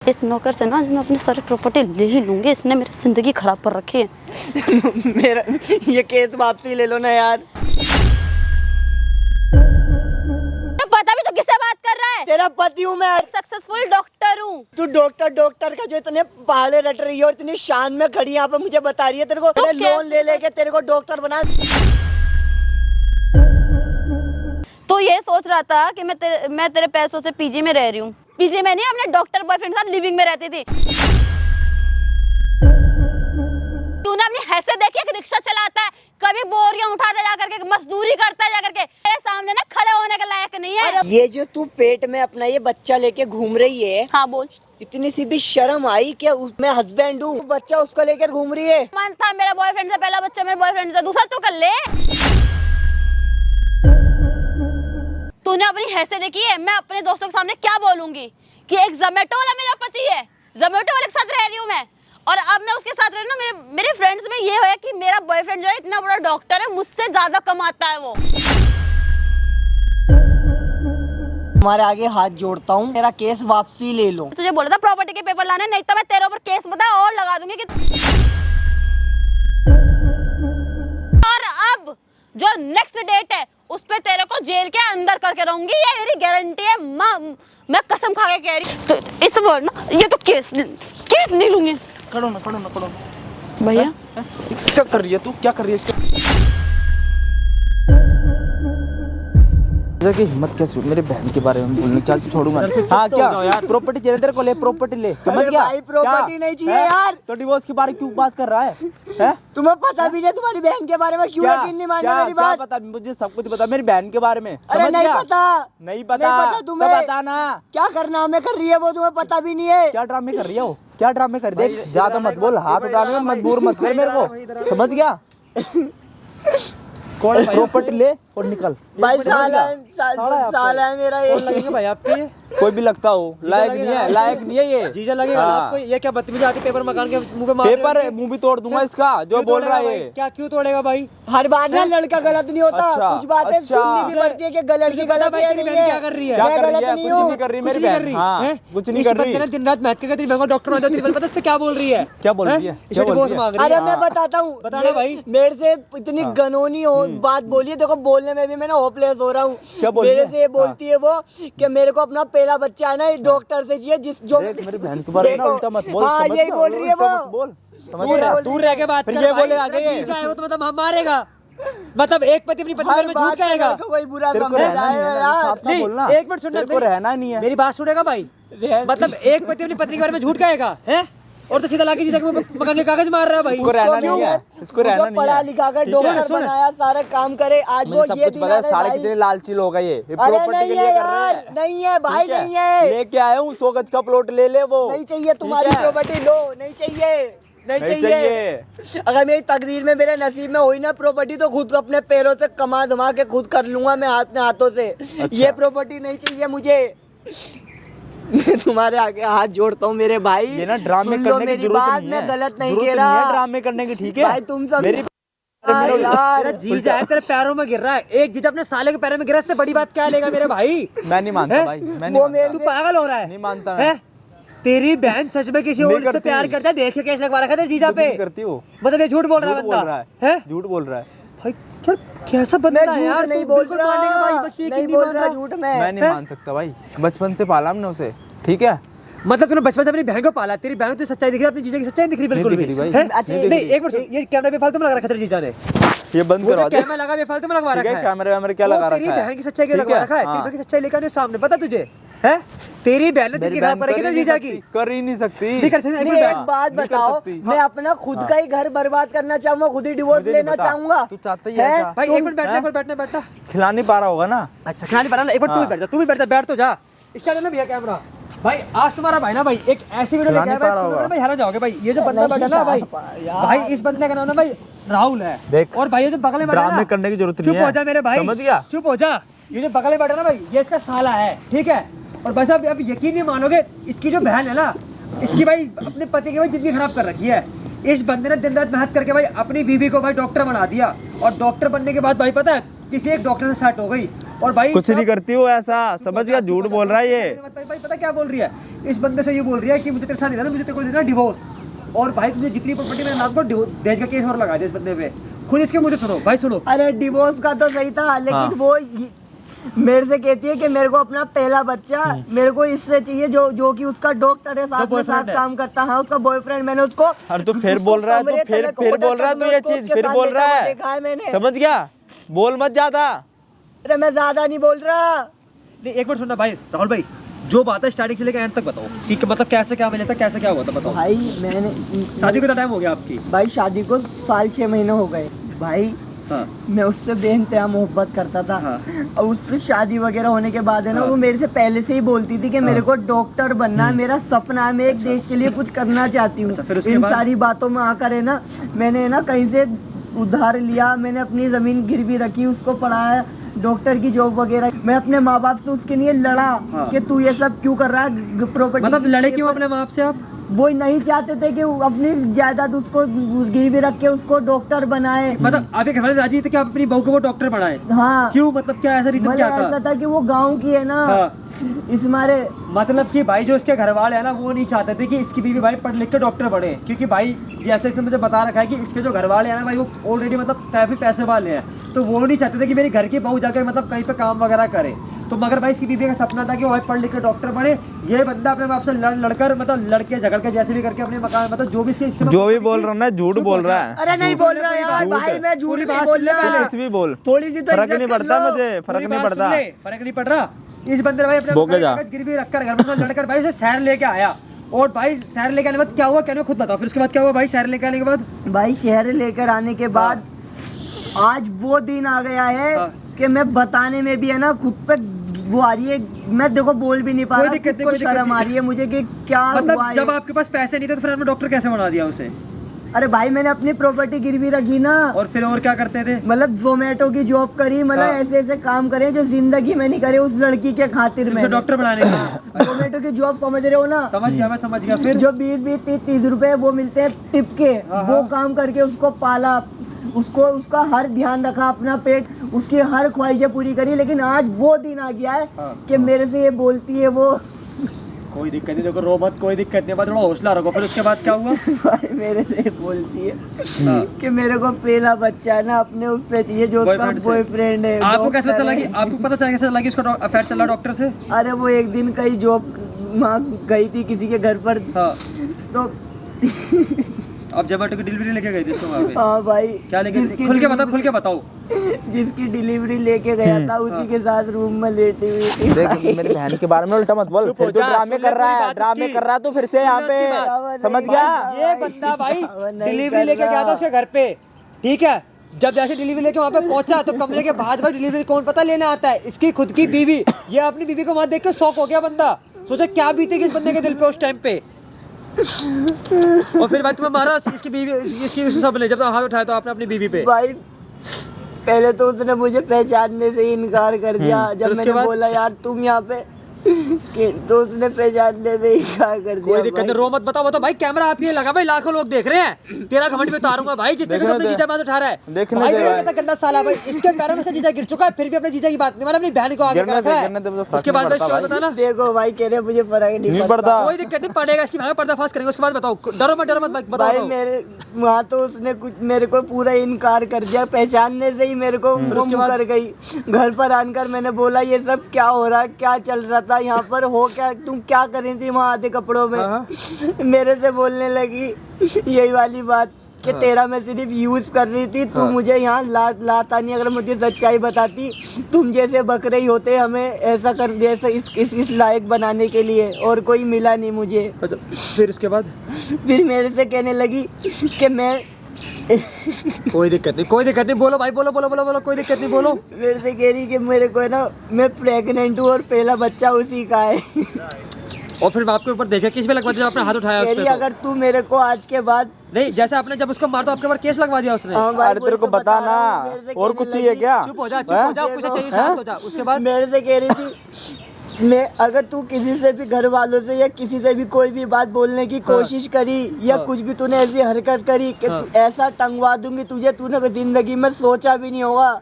इस नौकर से ना मैं अपनी सारी प्रॉपर्टी ले ही लूंगी, इसने मेरी जिंदगी खराब कर रखी है। मेरा ये केस वापसी ले लो ना यार। पता भी तो किससे बात कर रहा है? तेरा पति हूँ मैं, सक्सेसफुल डॉक्टर हूँ। तू डॉक्टर का जो इतने पहाड़े रट रही है और इतनी शान में खड़ी यहाँ पे मुझे बता रही है तेरे को लोन ले लेके तेरे को डॉक्टर बना। तो ये सोच रहा था कि मैं तेरे पैसों से पीजी में रह रही हूँ। पीजी में नहीं, अपने डॉक्टर बॉयफ्रेंड के साथ लिविंग में रहती थी। तूने अपनी हैसियत देखी, एक रिक्शा चलाता है, कभी बोरियां उठाता जा करके, मजदूरी करता है जा करके, तेरे सामने ना खड़े होने के लायक नहीं है। ये जो तू पेट में अपना ये बच्चा लेके घूम रही है, हाँ बोल, इतनी सी भी शर्म आई क्या? मैं हस्बैंड हूँ, बच्चा उसको लेकर घूम रही है। मन था मेरा बॉयफ्रेंड से, पहला बच्चा मेरे बॉयफ्रेंड से, दूसरा तू कर ले। तूने अपनी हैसियत देखी है? मैं अपने दोस्तों के सामने क्या बोलूंगी कि एक जोमेटो वाला मेरा पति है, जोमेटो वाले के साथ रह रही हूँ मैं, और अब मैं उसके साथ रह रही हूँ। मेरे फ्रेंड्स में ये है कि मेरा बॉयफ्रेंड जो है इतना बड़ा डॉक्टर है, मुझसे ज्यादा कमाता है वो। तुम्हारे आगे हाथ जोड़ता हूँ, मेरा केस वापसी ले लो। तुझे बोला था प्रॉपर्टी के पेपर लाने, नहीं तो मैं तेरे ऊपर केस बता और लगा दूंगी कि। और अब जो नेक्स्ट डेट है उस पे तेरे को जेल के अंदर करके रहूंगी, ये मेरी गारंटी है। मैं कसम खा के कह रही हूँ। तो इस बार ना ये तो केस नहीं लूंगी। खड़ो ना भैया क्या कर रही है तू? क्या कर रही है इसके? की हिम्मत कैसे मेरे बहन के बारे में बोलने? चल छोड़ूंगा। हाँ क्या यार, प्रॉपर्टी चाहिए तेरे को, ले प्रॉपर्टी ले, समझ गया? भाई प्रॉपर्टी नहीं चाहिए यार। तो डिवोर्स के बारे में क्यों बात कर रहा है? तुम्हें पता भी नहीं तुम्हारी बहन के बारे में, क्यों यकीन नहीं मानना मेरी बात? पता, मुझे सब कुछ पता मेरी बहन के बारे में। अरे नहीं पता, नहीं पता तुम्हें। बताना क्या करना हमें कर रही है वो, तुम्हें पता भी नहीं है। क्या ड्रामे कर रही है वो? क्या ड्रामे कर? देख ज्यादा मत बोल, हाथ उठाने में मजबूर मत कर मेरे को, समझ गया? कौन प्रॉपर्टी ले और निकल। भाई साला है मेरा ये। लगेंगे भाई आपके? कोई भी लगता हो, लायक नहीं है ये। जीजा लगेगा आपको? ये क्या बदतमीजी आती, पेपर मकान के मुंह पे मार पेपर मुंह भी तोड़ दूंगा इसका, जो बोल रहा है। क्या क्यों तोड़ेगा भाई? हर बार ना लड़का गलत नहीं होता, अच्छा, कुछ बातें सुननी भी पड़ती है कि गलत की गलत है नहीं है। क्या कर रही है? मैं गलत नहीं हूँ, कुछ नहीं कर रही मेरी बहन। हाँ, कुछ नहीं कर रही। दिन रात मेहनत करके तेरी बहन को डॉक्टर बना दिया, पता से क्या बोल रही है? क्या बोल रही है? डिवोर्स मांग रही है। अरे मैं बताता हूँ, बताना भाई। मेरे से इतनी गनोनी बात बोली है, देखो बोलने में भी मैं ना होपलेस हो रहा क्या हूँ। बोल मेरे से ये बोलती है वो कि मेरे को अपना पहला बच्चा है ना डॉक्टर से चाहिए, जिस जो मेरी बहन के बारे में ना उल्टा मत बोल। हाँ यही बोल रही है वो। बोल, समझ गया? दूर रह के बात कर। ये बोले आगे वो तो मतलब हम मारेगा, मतलब एक पति अपनी पत्नी में झूठ कहेगा। कोई बुरा तेरे को समझ रहना नहीं जाएगा है, यार। साफ साफ बोलना। एक मिनट सुनना, तेरे को रहना नहीं है। मेरी बात सुनेगा भाई? मतलब एक पति अपनी पत्नी के बारे में झूठ कहेगा है, और तो सीधा लाके जीजा के मकान के कागज मार रहा है भाई। इसको रहना नहीं है, इसको रहना नहीं है। पढ़ा लिखा कर डॉक्टर बनाया, सारे काम करे, आज वो ये पता है सारे कितने लालची लोग हैं ये अरे प्रॉपर्टी नहीं के है लिए कर रहे यार, हैं। नहीं है भाई, नहीं है। लेके आया हूँ 100 गज का प्लॉट, ले ले वो। नहीं चाहिए तुम्हारी प्रॉपर्टी, लो नहीं चाहिए, नहीं चाहिए। अगर मेरी तकदीर में, मेरे नसीब में हुई ना प्रॉपर्टी, तो खुद अपने पैरों से कमा धमा के खुद कर लूंगा मैं, हाथों से। ये प्रॉपर्टी नहीं चाहिए मुझे। मैं तुम्हारे आगे हाथ जोड़ता हूँ मेरे भाई, ये ना ड्रामे करने की जरूरत नहीं है। मैं गलत नहीं जरूरत कह रहा। ड्रामे करने की, ठीक है भाई तुम सब मेरी यार जीजा है तेरे पैरों में गिर रहा है, एक जीजा अपने साले के पैरों में गिरा, इससे बड़ी बात क्या लेगा मेरे भाई? मैं नहीं मानता भाई, मैं नहीं मानता। तू पागल हो रहा है? नहीं मानता है? तेरी बहन सच में किसी और से प्यार करता है? देख के केस लगवा रखा है तेरे जीजा पे। करती हो, मतलब ये झूठ बोल रहा है बंदा है? झूठ बोल रहा है भाई यार कैसा बंदा है यार? नहीं तू बोल बिल्कुल मानेगा भाई, बच्चे की नहीं मान रहा झूठ मैं नहीं मान सकता भाई, बचपन से पाला हमने उसे, ठीक है? मतलब तूने बचपन से अपनी बहन को पाला, तेरी बहन तो सच्चाई दिख रही है, अपनी जीजा की सच्चाई दिख रही बिल्कुल भी भाई। अच्छा नहीं एक मिनट, ये कैमरा बेफालतू में लगा रखा है तेरे जीजा ने? ये बंद करो, कैमरा लगा बेफालतू में लगवा रखा है। कैमरे क्या लगा रखा है? तेरी बहन की सच्चाई लगवा रखा है, तेरी बहन की सच्चाई लेकर सामने, पता तुझे है? तेरी बहन ने दिल खराब करेगी तेरे जीजा की। कर ही नहीं सकती। एक बात बताओ, मैं अपना खुद का ही घर बर्बाद करना चाहूंगा, खुद ही डिवोर्स लेना चाहूंगा। तू चाहता ही है भाई एक मिनट बैठना। खिला नहीं पा रहा होगा ना? अच्छा खिला नहीं पा रहा, एक मिनट तू भी बैठ जा, बैठ तो जा। स्टार्ट है ना भैया कैमरा। भाई आज तुम्हारा भाई ना भाई एक ऐसी वीडियो लेके आया भाई, भाई हैरान जाओगे भाई। ये जो बंदा बैठा ना भाई इस बंदे का नाम ना भाई राहुल है। देख, और भाई ये जो बगल में बैठा ड्रामे करने की जरूरत नहीं है। चुप हो जा मेरे भाई, समझ गया? चुप हो जा। ये जो बगल में बैठा ना भाई, ये इसका साला है, ठीक है? और बस अब यकीन नहीं मानोगे, इसकी जो बहन है ना, इसकी भाई अपने पति की भाई जिंदगी खराब कर रखी है। इस बंदे ने दिन रात मेहनत करके भाई अपनी बीवी को भाई डॉक्टर बना दिया, और डॉक्टर बनने के बाद भाई पता है किसी एक डॉक्टर से सेट हो गई, और भाई कुछ नहीं करती वो ऐसा, समझ गया, झूठ बोल रहा है ये। भाई पता क्या बोल रही है, इस बंदे से ये बोल रही है कि मुझे तेरे साथ नहीं रहना, मुझे तेरे को देना डिवोर्स। और भाई तुझे जितनी प्रॉपर्टी मैंने नाम को दहेज का केस और लगा दिया इस बंदे पे। खुद इसके मुझे सुनो भाई, सुनो। अरे डिवोर्स का तो सही था, लेकिन हाँ। वो मेरे से कहती है कि मेरे को अपना पहला बच्चा मेरे को इससे चाहिए जो कि उसका डॉक्टर है, साथ में साथ काम करता है, उसका बॉयफ्रेंड। मैंने उसको और तू फिर बोल रहा है, तो फिर बोल रहा है, तो ये चीज फिर बोल रहा है, मैंने। समझ गया, बोल मत ज्यादा। अरे मैं ज्यादा नहीं बोल रहा। नहीं एक मिनट सुनना भाई, राहुल भाई जो बात है स्टार्टिंग से लेकर एंड तक बताओ कि मतलब कैसे क्या मिला था, कैसे क्या हुआ था, बताओ। भाई मैंने शादी का टाइम हो गया आपकी? भाई शादी को 6 महीने हो गए भाई। हाँ। मैं उससे बेइंतहा मोहब्बत करता था। हाँ। और उस पर शादी वगैरह होने के बाद है ना, हाँ। वो मेरे से पहले से ही बोलती थी कि मेरे को डॉक्टर बनना है, मेरा सपना है, मैं एक देश के लिए कुछ करना चाहती हूँ। अच्छा, फिर उसके इन बाद? सारी बातों में आकर है ना, मैंने है ना कहीं से उधार लिया, मैंने अपनी जमीन गिरवी रखी, उसको पढ़ाया, डॉक्टर की जॉब वगैरह। मैं अपने माँ बाप से उसके लिए लड़ा हाँ। कि तू ये सब क्यों कर रहा है, प्रॉपर्टी। मतलब लड़े क्यों अपने माँ बाप से आप? वो नहीं चाहते थे कि वो अपनी जायदाद उसको गिरवी रख के उसको डॉक्टर बनाए। मतलब आपके घर वाले राजी थे कि आप अपनी बहू को वो डॉक्टर बनाए? हाँ। क्यों, मतलब क्या ऐसा रीजन क्या मतलब था? ऐसा था कि वो गांव की है ना, हाँ। इस मारे। मतलब कि भाई जो इसके घर वाले हैं ना, वो नहीं चाहते थे कि इसकी बीवी भाई पढ़ लिख के डॉक्टर बने, क्योंकि भाई जैसे इसने मुझे बता रखा है कि इसके जो घर वाले हैं ना भाई, वो ऑलरेडी मतलब काफी पैसे वाले हैं, तो वो नहीं चाहते थे कि मेरे घर की बहू जाकर मतलब कहीं पे काम वगैरह करे। तो मगर भाई इसकी बीवी का सपना था कि वो भाई पढ़ लिख के डॉक्टर बने। ये बंदा अपने बाप से लड़कर मतलब लड़के झगड़ के जैसे भी करके अपने मकान मतलब जो भी इसके जो भी बोल रहा है ना, झूठ बोल रहा है। अरे नहीं बोल रहा यार भाई, मैं झूठ पूरी नहीं बात बोल सुन ले रहा। पहले। कुछ भी बोल, थोड़ी सी तो फर्क इज्जत नहीं कर पड़ता लो। मुझे, फर्क नहीं पड़ता। फर्क नहीं पड़ रहा। इस बंदे ने भाई अपने बोके जा। कागज गिरवी रखकर घर में लड़कर भाई से शहर लेके आया। और भाई शहर लेके आने के बाद क्या हुआ, कहने खुद बताओ। फिर उसके बाद क्या हुआ भाई शहर लेके आने के बाद? भाई शहर लेकर आने के बाद आज वो दिन आ गया है हाँ। कि मैं बताने में भी है ना खुद पे वो आ रही है, मैं देखो बोल भी नहीं पा कोई रहा, दिक्कत खुद नहीं, को कोई दिक्कत शर्म आ नहीं। रही है मुझे कि क्या हुआ मतलब है। जब आपके पास पैसे नहीं थे तो फिर आपने डॉक्टर कैसे बना दिया उसे? अरे भाई मैंने अपनी प्रॉपर्टी गिरवी रखी ना, और फिर और क्या करते थे? मतलब जोमेटो की जॉब करी, मतलब हाँ। ऐसे ऐसे काम करे जो जिंदगी में नहीं करे उस लड़की के खातिर में। डॉक्टर बनाने का जोमेटो की जॉब समझ रहे हो ना, समझ गया, मैं समझ गया। फिर जो 20-30 रुपए वो मिलते हैं टिप के, हाँ, वो हाँ। काम करके उसको पाला, उसको उसका हर ध्यान रखा, अपना पेट, उसकी हर ख्वाहिशें पूरी करी। लेकिन आज वो दिन आ गया है हाँ। कि मेरे से ये बोलती है वो कोई दिक्कत नहीं, देखो रो मत, कोई दिक्कत नहीं, बस थोड़ा हौसला रखो। फिर उसके बाद क्या हुआ? भाई मेरे से ये बोलती है हाँ। कि मेरे को पहला बच्चा है ना अपने उससे चाहिए जो उसका Boyfriend से। बॉयफ्रेंड है। आपको कैसे डॉक्टर चला कि है। आपको पता चला कैसे लगी उसका अफेयर चल रहा डॉक्टर से? अरे वो एक दिन कहीं जॉब वहाँ गई थी किसी के घर पर, हाँ। तो अब जोमेटो की डिलीवरी लेके गए थे इसको वहाँ पे? हाँ भाई क्या लेके? जिसकी खुल के बताओ, डिलीवरी- खुल के बताओ। जिसकी डिलीवरी लेके गया था उसी के साथ रूम में लेटी हुई थी। देख मेरी बहन के बारे में उल्टा मत बोल, चुप हो फिर तो जा, ड्रामे सुन ले कर रहा पूरी है, बात ड्रामे उसकी। कर रहा है तू फिर से यहाँ सुन ले उसकी पे, बात। समझ नहीं गया? भाई। ये बंदा भाई वो नहीं डिलीवरी कर लेके गया था रहा। उसके घर पे, ठीक है? जब जैसे डिलीवरी लेके वहाँ पे पहुंचा तो कमरे के बाद भाई डिलीवरी कौन पता लेने आता है? इसकी खुद की बीवी। ये अपनी बीवी को वहाँ देख के शौक हो गया बंदा, सोचा क्या बीतेगी इस बंदे के दिल पे उस टाइम पे। और फिर भाई तुम्हें मारा इसकी बीवी, इसकी सब ने जब हाथ उठाया तो आपने अपनी बीवी पे। भाई पहले तो उसने मुझे पहचानने से ही इनकार कर दिया। फिर जब उसके मैंने बाद? बोला यार तुम यहाँ पे कि, तो उसने पहचानने से ही इनकार कर दिया। कोई दिक्कत नहीं, रो मत, बताओ बताओ भाई। कैमरा आप ये लगा भाई, लाखों लोग देख रहे हैं। तेरा घमंड में उतारूंगा भाई, जितने भी देखने अपने दे। जीजा बात उठा रहा है। देखने भाई दे देखो भाई। कितना गंदा साला भाई, इसके पैरों में उसका जीजा गिर चुका है, फिर भी अपने जीजा की बात नहीं माना, अपनी बहन को आगे गिरने कर दे, रखा गिरने दे, मुझे है। फर्क उसके बाद नहीं भाई पड़ता बताना। देखो भाई कह रहे मुझे फर्क नहीं नहीं पड़ता। कोई दिक्कत नहीं, पड़ेगा इसकी भाई पर्दाफाश करेंगे। उसके बाद बताओ, डरो मत, डरो मत, भाई बताओ। मेरे वहाँ तो उसने कुछ मेरे को पूरा इनकार कर दिया, पहचानने से ही मेरे को वो उसके बाद? कर गई। घर पर आकर मैंने बोला ये सब क्या हो रहा है, क्या चल रहा था यहाँ पर, हो क्या, तुम क्या कर रही थी वहाँ आधे कपड़ों में? हाँ। मेरे से बोलने लगी यही वाली बात कि तेरा मैं सिर्फ यूज कर रही थी, तू मुझे यहाँ लाता नहीं। अगर मुझे सच्चाई बताती, तुम जैसे बकरे ही होते हमें ऐसा कर जैसा इस लायक बनाने के लिए, और कोई मिला नहीं मुझे। फिर उसके बाद फिर मेरे से कहने लगी कि मैं कोई दिक्कत नहीं, कोई दिक्कत नहीं, बोलो भाई, बोलो बोलो बोलो बोलो, कोई दिक्कत नहीं, बोलो। मेरे से कह रही कि मेरे को है ना मैं प्रेग्नेंट हूँ और पहला बच्चा उसी का है। और फिर आपके ऊपर देखा किस पे लगवा दिया, आपने हाथ उठाया कह उस रही पे तो। अगर तू मेरे को आज के बाद नहीं, जैसे आपने जब उसको मारा तो आपके ऊपर केस लगवा दिया उसने। हाँ भाई, अरे तेरे वही को तो बता बता रहा हूँ। मेरे से ना, और कहने कुछ चाहिए लगी- क्या? चुप हो जा, चुप हो जा, कुछ चाहिए शांत हो जा। उसके बाद मेरे से कह रही थी मैं अगर तू किसी से भी घर वालों से या किसी से भी कोई भी बात बोलने की कोशिश करी या हाँ। कुछ भी तूने ऐसी हरकत करी कि हाँ। ऐसा टंगवा दूंगी तुझे, तूने जिंदगी में सोचा भी नहीं होगा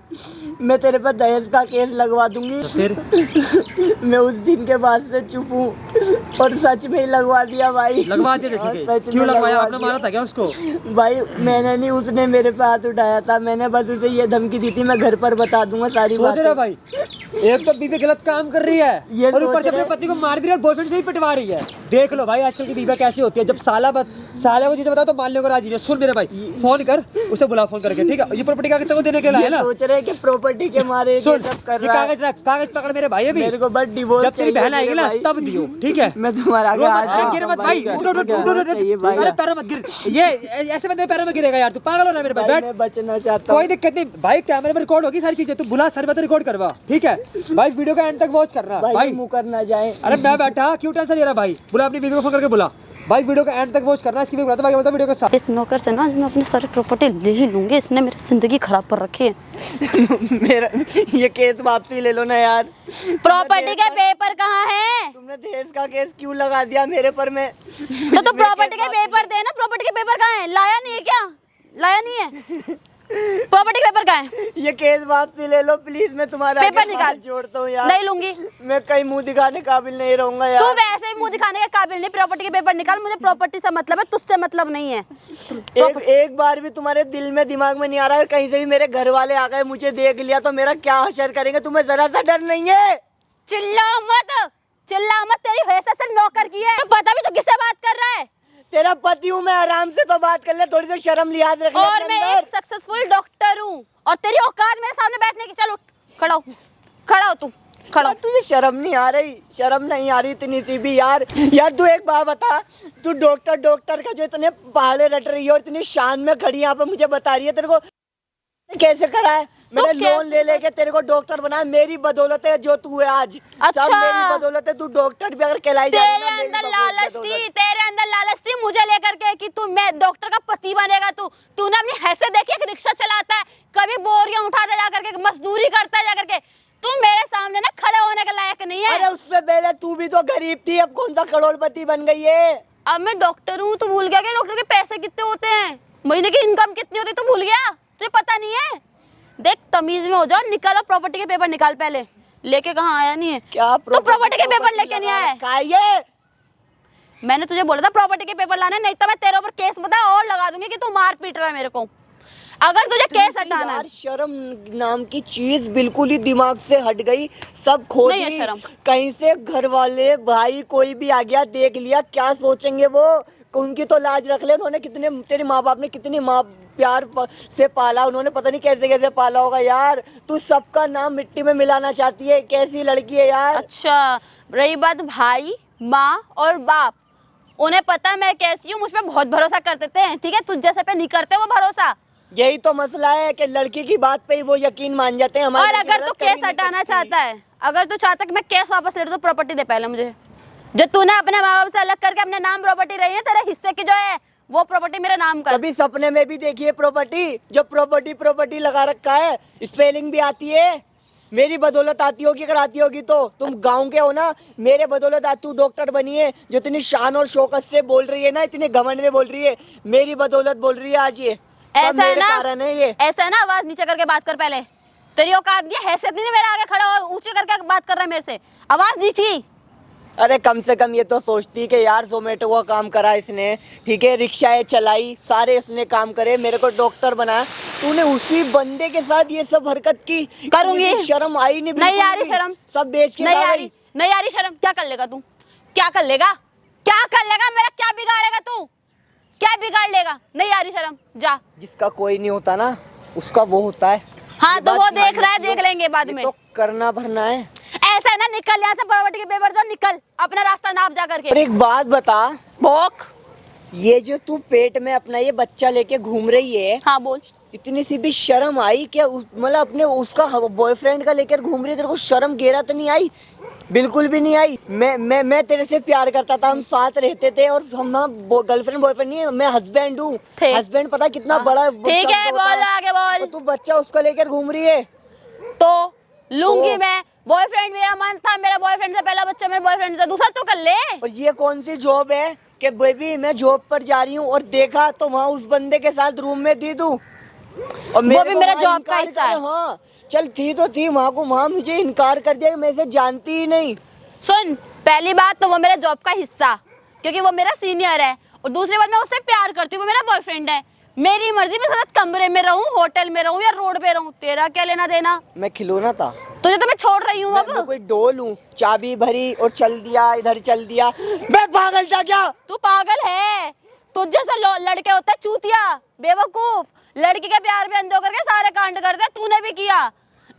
मैं तेरे पर दहेज का केस लगवा दूंगी। तो फिर मैं उस दिन के बाद से चुप हूँ और सच में ही लगवा दिया भाई। लगवा दिया हाँ, जैसे सच कि क्यों में लगवाया? लगवा आपने दिया। मारा था क्या उसको? भाई मैंने नहीं, उसने मेरे पे हाथ उठाया था। मैंने बस उसे ये धमकी दी थी मैं घर पर बता दूंगा सारी सोच रहे हो बातें। भाई, एक तो बीवी गलत काम कर रही है ये और ऊपर सोच से अपने रहे- पति को मार भी रही है और बॉयफ्रेंड से ही पिटवा रही है। देख लो भाई आजकल की बीवी कैसी होती है। जब साला को चीजें बताओ तो मानने को राजी है। सुन मेरे भाई, फोन कर उसे, बुला फोन करके, ठीक है? ये प्रॉपर्टी कागज तो देने के लिए है ये ना? सोच रहे हैं कि प्रॉपर्टी के मारे ये सुन, सब कर ये रहा है। कागज रख, कागज पकड़ मेरे भाई। अभी मेरे को बस डिवोर्स जब तेरी चाहिए बहन आएगी मेरे ना भाई। तब दियो, ठीक है? मैं तुम्हारा आगे रो मत, हाथ अरे जोड़ता गिर हूँ मत भाई, भाई। उठ उठ उठ उठ उठ, चाहिए भाई। अरे पैरों मत गिर। ये ऐसे बंदे पैरों में गिरेगा यार, तू पागल हो रहा है मेरे भाई। भाई बैठ, मैं बचना चाहता हूँ। कोई दिक्कत नहीं भाई, कैमरे में रिकॉर्ड होगी सारी चीजें। तू बुला, सारी बातें रिकॉर्ड करवा, ठीक है भाई? वीडियो का एंड तक वॉच करना भाई भाई। मुँह करना जाए। अरे मैं बैठा, क्यों टेंशन ले रहा भाई? बुला अपनी बीवी को फोन करके बुला भाई। वीडियो का एंड तक वॉच करना, इसकी भी बुलाता भाई, बता वीडियो के साथ। इस नौकर से ना मैं अपनी सारी प्रॉपर्टी ले ही लूंगी। इसने मेरी जिंदगी खराब कर रखी है। मेरा ये केस वापसी ले लो ना यार। प्रॉपर्टी के पेपर कहाँ हैं? तुमने दहेज का केस क्यों लगा दिया मेरे पर? मैं तो तू प्रॉपर्टी के पेपर दे ना। प्रॉपर्टी के पेपर कहाँ हैं? लाया नहीं है क्या? लाया नहीं है? प्रॉपर्टी के पेपर कहाँ हैं? ये केस वापसी ले लो प्लीज। मैं तुम्हारा पेपर आगे निकाल। हाथ जोड़ता हूँ यार। नहीं लूंगी। मैं कहीं मुंह दिखाने काबिल नहीं रहूंगा तू यार। वैसे ही मुंह दिखाने के काबिल नहीं। प्रॉपर्टी के पेपर निकाल। मुझे प्रॉपर्टी से मतलब है, तुझसे मतलब नहीं है। एक बार भी तुम्हारे दिल में दिमाग में नहीं आ रहा है कहीं से भी मेरे घर वाले आ गए मुझे देख लिया तो मेरा क्या हशर करेंगे? तुम्हें जरा सा डर नहीं है? चिल्ला मत, चिल्ला मत। तेरी हैसियत सिर्फ नौकर की है। तो पता भी तो किससे बात कर रहा है? तेरा पति हूँ मैं, आराम से तो बात कर ले। थोड़ी सी शर्म लिहाज रख ले और अपने मैं अंदर। एक सक्सेसफुल डॉक्टर हूँ और तेरी औकात मेरे सामने बैठने की। चलो खड़ा हो, खड़ा हो तू, खड़ा हो। और तुझे शर्म नहीं आ रही? शर्म नहीं आ रही इतनी सी भी यार? यार तू एक बात बता, तू डॉक्टर का जो इतने पहाड़े रट रही है और इतनी शान में खड़ी यहाँ पे मुझे बता रही है, तेरे को कैसे करा है? मैंने लोन ले लेके तेरे को डॉक्टर बनाया। मेरी बदौलत है जो तू है आज। अच्छा। सब मेरी बदौलत है। तू डॉक्टर भी अगर कहलाई जाएगी तेरे ना, मेरी अंदर बदौलत। लालच थी, तेरे अंदर लालच थी मुझे लेकर के कि तू मैं डॉक्टर का पति बनेगा। तूने अपनी हैसियत देखी? एक रिक्शा चलाता है, कभी बोरियां उठाता जा करके, मजदूरी करता है जा करके। तू मेरे सामने ना खड़े होने के लायक नहीं है। अरे उससे पहले तू भी तो गरीब थी, अब कौन सा करोड़पति बन गई है? अब मैं डॉक्टर हूँ। तू भूल गया कि डॉक्टर के पैसे कितने होते हैं, महीने की इनकम कितनी होती है? तू भूल गया? तुझे पता नहीं है? देख तमीज में हो जाओ। निकालो प्रॉपर्टी के पेपर निकाल। पहले लेके कहाँ आया नहीं है? क्या तो प्रॉपर्टी के पेपर लेके नहीं आया? क्या ये? मैंने तुझे बोला था प्रॉपर्टी के पेपर लाने, नहीं तो मैं तेरे ऊपर केस बता और लगा दूंगी कि तू मार पीट रहा है मेरे को। अगर तुझे केस हटाना है। यार शर्म नाम की चीज बिल्कुल ही दिमाग से हट गई। सब खो नहीं है दी। शर्म। कहीं से घर वाले भाई कोई भी आ गया देख लिया, क्या सोचेंगे वो? उनकी तो लाज रख ले। उन्होंने कितने, तेरे माँ बाप ने कितनी प्यार से पाला। उन्होंने पता नहीं कैसे कैसे पाला होगा यार। तू सबका नाम मिट्टी में मिलाना चाहती है। कैसी लड़की है यार? अच्छा, रही बात भाई, माँ और बाप, उन्हें पता है मैं कैसी हूँ। मुझ पर बहुत भरोसा कर देते हैं, ठीक है? तुझ जैसे पे नहीं करते वो भरोसा। यही तो मसला है कि लड़की की बात पे ही वो यकीन मान जाते हैं। और हमारी अगर तू केस हटाना चाहता है, अगर तू चाहता है कि मैं केस वापस ले लूं, तो प्रॉपर्टी दे पहले मुझे। जो तूने अपने माँ बाप से अलग करके अपने नाम प्रॉपर्टी रही है, तेरे हिस्से की जो है वो प्रॉपर्टी मेरे नाम कर। कभी सपने में भी देखी है प्रॉपर्टी? जो प्रॉपर्टी लगा रखा है, स्पेलिंग भी आती है। मेरी बदौलत आती होगी, अगर आती होगी तो। तुम गांव के हो ना, मेरे बदौलत आज तू डॉक्टर बनी है। जो इतनी शान और शौकत से बोल रही है ना, इतने घमंड में बोल रही है, मेरी बदौलत बोल रही है आज ये। सब ऐसा है मेरे ना? कारण है ये। ऐसा है ना? आवाज नीचे करके बात कर पहले। तेरी औकात नहीं है, हैसियत नहीं है मेरे आगे खड़ा हो, ऊंची करके बात कर रहा है मेरे से। आवाज नीची। अरे कम से कम ये तो सोचती कि यार जोमेटो का काम करा इसने, ठीक है, रिक्शाएं चलाई, सारे इसने काम करे, मेरे को डॉक्टर बनाया। तूने उसी बंदे के साथ ये सब हरकत की। करूंगी। तुझे शर्म आई नहीं? नहीं बिल्कुल आ रही भी? शर्म। सब बेच के नहीं खा आ गई। रही, नहीं आ रही शर्म। क्या कर लेगा तू? क्या कर लेगा? क्या कर लेगा? मेरा क्या बिगाड़ेगा तू? क्या बिगाड़ लेगा? नहीं आ रही शर्म, जा। जिसका कोई नहीं होता ना, उसका वो होता है। हाँ ये तो बात वो ध्यान देख रहा है, रखियो। देख लेंगे बाद ये में। तो करना भरना है। ऐसा है ना, निकल यहाँ से, प्रॉपर्टी के पेपर दो, निकल, अपना रास्ता नाप जा और करके। एक बात बता, भोक। ये जो तू पेट में अपना ये बच्चा लेके घूम रही है, हाँ बोल। इतनी सी भी शर्म आई क्या? मतलब अपने उसका बॉयफ्रेंड का लेकर घूम रही है, तेरे को शर्म गैरत तो नहीं आई? बिल्कुल भी नहीं आई। मैं तेरे से प्यार करता था, हम साथ रहते थे, और हम गर्लफ्रेंड बॉयफ्रेंड नहीं है, मैं हस्बैंड हूँ। थे। हस्बैंड पता कितना हाँ। बड़ा ठीक है, शब्द होता बोल, आगे बोल। तो तू बच्चा उसका लेकर घूम रही है तो लूंगी तो- मैं। बॉयफ्रेंड मेरा मन था, मेरा बॉयफ्रेंड से पहला बच्चा मेरे बॉयफ्रेंड से, दूसरा तू कर ले। और ये कौन सी जॉब है कि बेबी मैं जॉब पर जा रही हूँ और देखा तो वहाँ उस बंदे के साथ रूम में दी दूँ? और वो भी को मेरा वहाँ जॉब का इनकार हिस्सा है। करे, हाँ चल थी तो थी वहाँ को, वहाँ मुझे इनकार कर दिया कि मैं इसे जानती ही नहीं। सुन, पहली बात तो वो मेरा जॉब का हिस्सा, क्योंकि वो मेरा सीनियर है, और दूसरी बात मैं उससे प्यार करती हूँ, वो मेरा बॉयफ्रेंड है। मेरी मर्जी मैं साथ कमरे में रहूं, होटल में रहूं या रोड पे रहूं, तेरा क्या लेना देना? मैं खिलौना था, तुझे तो मैं छोड़ रही हूँ मैं अब। कोई डोल हूँ, चाबी भरी और चल दिया, इधर चल दिया, मैं पागल था क्या? तू पागल है, तुझ जैसे लड़के होता है चूतिया, बेवकूफ, लड़की के प्यार में अंधे होकर के सारे कांड करते हैं, तूने भी किया।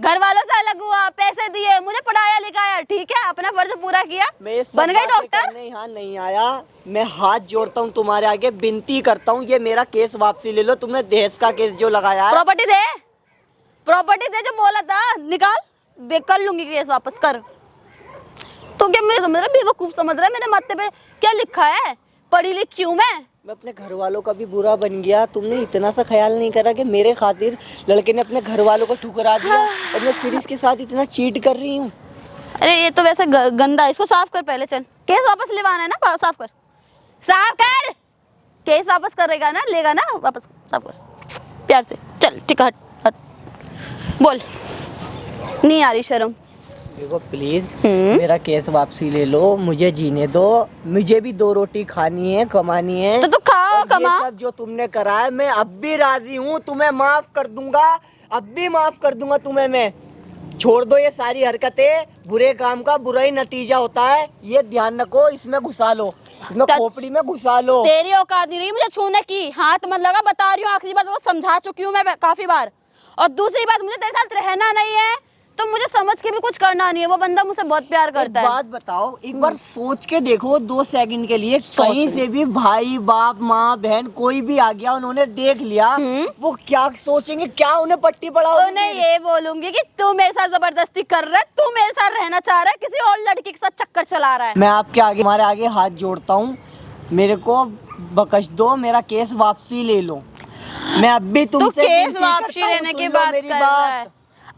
घर वालों से अलग हुआ, पैसे दिए, मुझे पढ़ाया लिखाया, ठीक है, अपना फर्ज पूरा किया, बन गई डॉक्टर। यहाँ नहीं आया, मैं हाथ जोड़ता हूँ तुम्हारे आगे, विनती करता हूँ, ये मेरा केस वापसी ले लो। तुमने दहेज का केस जो लगाया है, प्रॉपर्टी दे, प्रॉपर्टी दे जो बोला था, निकाल दे, कर लूंगी केस वापस कर। तो क्या मुझे समझ रहा है, बेवकूफ समझ रहा है? मेरे माथे पे क्या लिखा है? पढ़ी लिखी हूँ मैं अपने घर वालों का भी बुरा बन गया। तुमने इतना सा ख्याल नहीं करा कि मेरे खातिर लड़के ने अपने घर वालों को ठुकरा दिया और मैं फिर इसके साथ इतना चीट कर रही हूँ। अरे ये तो वैसे गंदा है, इसको साफ कर पहले। चल केस वापस लेवाना है ना, साफ कर, साफ कर। केस वापस करेगा ना, लेगा ना वापस, साफ कर प्यार से। चल ठीक है, हट हट, बोल। नहीं आ रही शर्म? देखो प्लीज मेरा केस वापसी ले लो, मुझे जीने दो, मुझे भी 2 रोटी खानी है, कमानी है। तो तू खाओ, कमा। ये सब जो तुमने करा है मैं अब भी राजी हूँ, तुम्हें माफ कर दूंगा, अब भी माफ कर दूंगा तुम्हें मैं। छोड़ दो ये सारी हरकतें, बुरे काम का बुरा ही नतीजा होता है, ये ध्यान रखो। इसमें घुसा लो, इसमें खोपड़ी में घुसा लो। तेरी औकात नहीं रही मुझे छूने की, हाथ मत लगा, बता रही हूँ, आखिरी बार तो समझा चुकी हूँ मैं काफी बार। और दूसरी बात, मुझे तेरे साथ रहना नहीं है तो मुझे समझ के भी कुछ करना नहीं है। वो बंदा मुझसे बहुत प्यार करता है। बात बताओ, एक बार सोच के देखो 2 सेकंड के लिए, कहीं से भी भाई बाप माँ बहन कोई भी आ गया, उन्होंने देख लिया, वो क्या सोचेंगे, क्या उन्हें पट्टी पड़ा? उन्हें ये बोलूंगी कि तू मेरे साथ जबरदस्ती कर रहा है, तू मेरे साथ रहना चाह रहा है, किसी और लड़की के साथ चक्कर चला रहा है। मैं आपके आगे, हमारे आगे हाथ जोड़ता हूँ, मेरे को बख्श दो, मेरा केस वापसी ले लो। मैं अब भी तुमसे केस वापसी लेने की बात कर रहा है।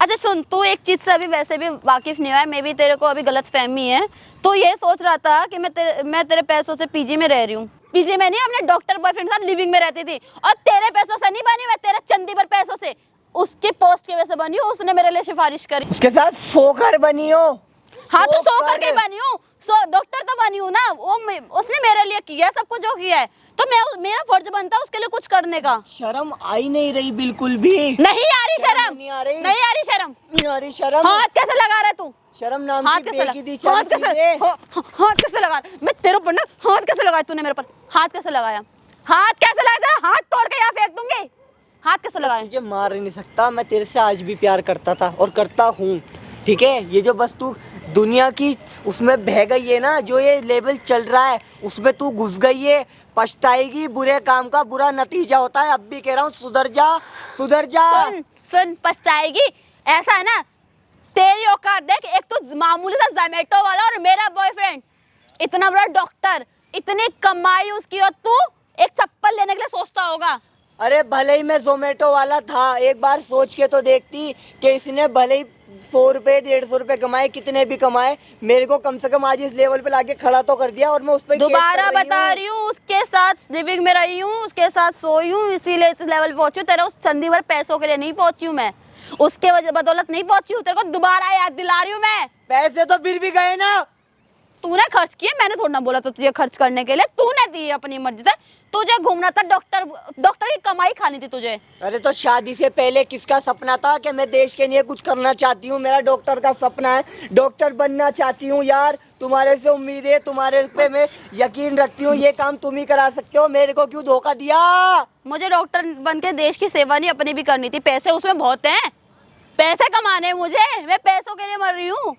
अच्छा सुन, तू एक चीज से अभी वैसे भी वाकिफ नहीं हुआ है, मे भी तेरे को अभी गलत फहमी है। तो ये सोच रहा था कि मैं तेरे पैसों से पीजी में रह रही हूँ। पीजी में नहीं, अपने डॉक्टर बॉयफ्रेंड के साथ लिविंग में रहती थी, और तेरे पैसों से नहीं बनी, मैं तेरे चंदी भर पैसों से, उसके पोस्ट की वजह से बनी हूँ, उसने मेरे लिए सिफारिश करी। उसके साथ सोकर बनी हो? हाँ तो सो करके बनी हूँ, डॉक्टर तो बनी हूँ ना, वो उसने मेरे लिए किया सब कुछ जो किया है, तो मेरा फर्ज बनता है उसके लिए कुछ करने का। शर्म आई नहीं रही बिल्कुल भी? नहीं आ रही शर्म, नहीं आ रही, नहीं आ रही शर्म, नहीं आ रही शर्म। हाथ कैसे लगा रहा है तू? शर्म नाम हाथ की कैसे बेइज्जती लगा, हाथ चल कैसे, रही है। हाथ कैसे लगा? मैं तेरे ऊपर ना, हाथ कैसे लगाया तूने मेरे ऊपर? हाथ कैसे लगाया? हाथ कैसे लगाया? हाथ तोड़ के यहाँ फेंक दूंगी। हाथ कैसे लगाया? तुझे मार नहीं सकता, मैं तेरे से आज भी प्यार करता था और करता हूँ, ठीक है? ये जो बस तू दुनिया की उसमें बह गई है ना, जो ये लेवल चल रहा है उसमें तू घुस गई है, पछताएगी, बुरे काम का बुरा नतीजा होता है। अब भी कह रहा हूँ, सुधर जा, सुधर जा। सुन पछताएगी, ऐसा है ना, तेरी औकात देख, एक तो मामूली सा ज़ोमैटो वाला और मेरा बॉयफ्रेंड इतना बड़ा डॉक्टर, इतनी कमाई उसकी, और तू एक चप्पल लेने के लिए सोचता होगा। अरे भले ही मैं जोमेटो वाला था, एक बार सोच के तो देखती कि इसने भले ही 100 रुपए 150 रुपए कमाए, कितने भी कमाए, मेरे को कम से कम आज इस लेवल पे लाके खड़ा तो कर दिया, और मैं उस पर दोबारा बता रही हूँ, उसके साथ लिविंग में रही हूँ, उसके साथ सोई हूँ, इसीलिए इस लेवल पे पहुंची हूँ। तेरे उस चंदी भर पैसों के लिए नहीं पहुंची हूँ मैं, उसके वजह बदौलत नहीं पहुंची हूँ, तेरे को दोबारा याद दिला रही हूँ मैं। पैसे तो फिर भी गए ना, तूने खर्च किए, मैंने थोड़ा ना बोला तो तुझे खर्च करने के लिए, तूने दिए अपनी मर्जी से। तुझे घूमना था, डॉक्टर की कमाई खानी थी तुझे। अरे तो शादी से पहले किसका सपना था कि मैं देश के लिए कुछ करना चाहती हूँ? मेरा डॉक्टर का सपना है, डॉक्टर बनना चाहती हूँ यार। तुम्हारे से उम्मीद है, तुम्हारे पे मैं यकीन रखती हूँ, ये काम तुम ही करा सकते हो, मेरे को क्यों धोखा दिया? मुझे डॉक्टर बन के देश की सेवा नहीं, अपनी भी करनी थी। पैसे उसमें बहुत हैं, पैसे कमाने मुझे, मैं पैसों के लिए मर रही हूँ,